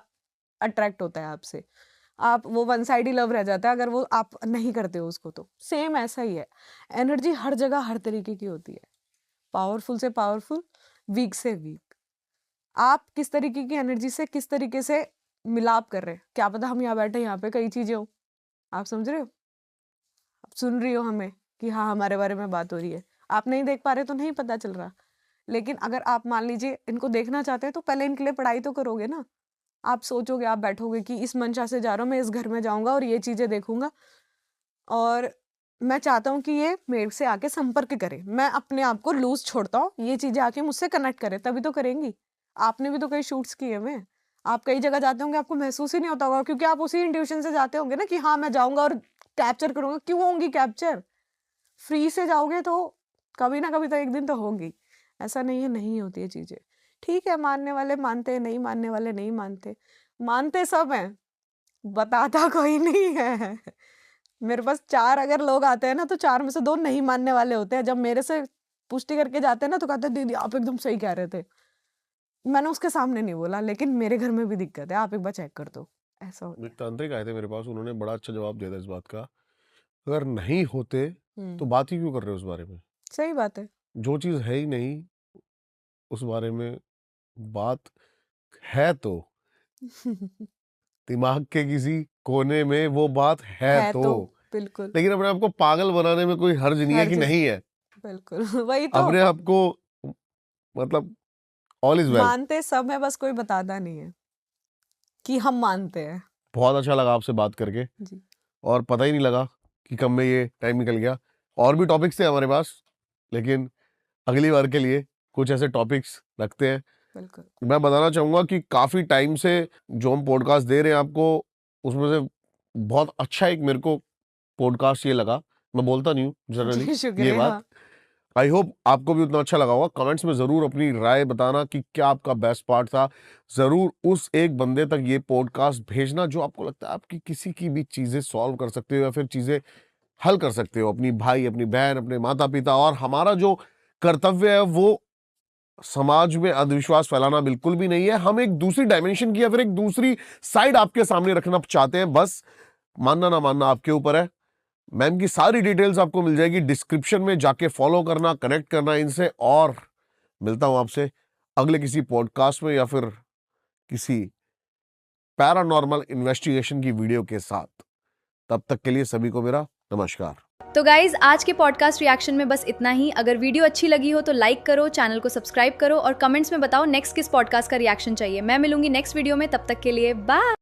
अट्रैक्ट होता है आपसे। आप वो वन साइड ही लव रह जाता है अगर वो आप नहीं करते हो उसको। तो सेम ऐसा ही है, एनर्जी हर जगह हर तरीके की होती है, पावरफुल से पावरफुल, वीक से वीक। आप किस तरीके की एनर्जी से किस तरीके से मिलाप कर रहे हैं, क्या पता हम यहाँ बैठे, यहाँ पे कई चीजें हो, आप समझ रहे हो, आप सुन रही हो हमें कि हाँ हमारे बारे में बात हो रही है, आप नहीं देख पा रहे तो नहीं पता चल रहा। लेकिन अगर आप मान लीजिए इनको देखना चाहते हैं, तो पहले इनके लिए पढ़ाई तो करोगे ना। आप सोचोगे, आप बैठोगे कि इस मंशा से जा रहा हूँ मैं, इस घर में जाऊंगा और ये चीजें देखूंगा, और मैं चाहता हूँ कि ये मेरे से आके संपर्क करे, मैं अपने आप को लूज छोड़ता हूँ, ये चीजें आके मुझसे कनेक्ट करे, तभी तो करेंगी। आपने भी तो कई शूट्स किए हुए, आप कई जगह जाते होंगे, आपको महसूस ही नहीं होता होगा, क्योंकि आप उसी इंट्यूशन से जाते होंगे ना कि हाँ मैं जाऊंगा और कैप्चर करूंगा। क्यों होंगी कैप्चर? फ्री से जाओगे तो कभी ना कभी तो एक दिन तो होगी। ऐसा नहीं है नहीं होती है चीजें। ठीक है, मानने वाले मानते हैं, नहीं मानने वाले नहीं मानते। मानते सब हैं, बताता कोई नहीं है। मेरे पास 4 अगर लोग आते हैं ना, तो 4 में से 2 नहीं मानने वाले होते हैं। जब मेरे से पुष्टि करके जाते हैं ना, तो कहते हैं दीदी आप एकदम सही कह रहे थे। मैंने उसके सामने नहीं बोला, लेकिन मेरे घर में भी दिक्कत है, आप एक बार चेक कर दो। ऐसा होता एक तांत्रिक आए थे मेरे पास, उन्होंने बड़ा अच्छा जवाब दिया था इस बात का, अगर नहीं होते है। तो बात ही क्यों कर रहे हो उस बारे में? सही बात है। जो चीज है ही नहीं उस बारे में बात है, तो दिमाग के किसी कोने में वो बात है है तो तो बिल्कुल लेकिन अपने आप को पागल बनाने में कोई हर्ज नहीं है कि हर्ज नहीं है। बिल्कुल वही तो अपने आप को मतलब ऑल इज वेल। मानते सब है, बस कोई बताता नहीं है कि हम मानते हैं। बहुत अच्छा लगा आपसे बात करके, जी और पता ही नहीं लगा कि कब में ये टाइम निकल गया। और भी टॉपिक्स थे हमारे पास, लेकिन अगली बार के लिए कुछ ऐसे टॉपिक्स रखते हैं। बिल्कुल मैं बताना चाहूंगा कि काफी टाइम से जो हम पॉडकास्ट दे रहे हैं आपको, उसमें से बहुत अच्छा एक मेरे को पॉडकास्ट ये लगा। मैं बोलता नहीं हूँ जनरली जी ये शुक्रिया। बात। आई होप आपको भी उतना अच्छा लगा होगा। कमेंट्स में जरूर अपनी राय बताना कि क्या आपका बेस्ट पार्ट था। जरूर उस एक बंदे तक ये पॉडकास्ट भेजना जो आपको लगता है आपकी किसी की भी चीजें सॉल्व कर सकते हो या फिर चीजें हल कर सकते हो, अपनी भाई, अपनी बहन, अपने माता पिता। और हमारा जो कर्तव्य है वो समाज में अंधविश्वास फैलाना बिल्कुल भी नहीं है। हम एक दूसरी डायमेंशन की या फिर एक दूसरी साइड आपके सामने रखना चाहते हैं। बस मानना ना मानना आपके ऊपर है। मैम की सारी डिटेल्स आपको मिल जाएगी डिस्क्रिप्शन में, जाके फॉलो करना, कनेक्ट करना इनसे। और मिलता हूं आपसे अगले किसी पॉडकास्ट में या फिर किसी पैरानॉर्मल इन्वेस्टिगेशन की वीडियो के साथ। तब तक के लिए सभी को मेरा नमस्कार। तो गाइज आज के पॉडकास्ट रिएक्शन में बस इतना ही। अगर वीडियो अच्छी लगी हो तो लाइक करो, चैनल को सब्सक्राइब करो और कमेंट्स में बताओ नेक्स्ट किस पॉडकास्ट का रिएक्शन चाहिए। मैं मिलूंगी नेक्स्ट वीडियो में, तब तक के लिए बाय।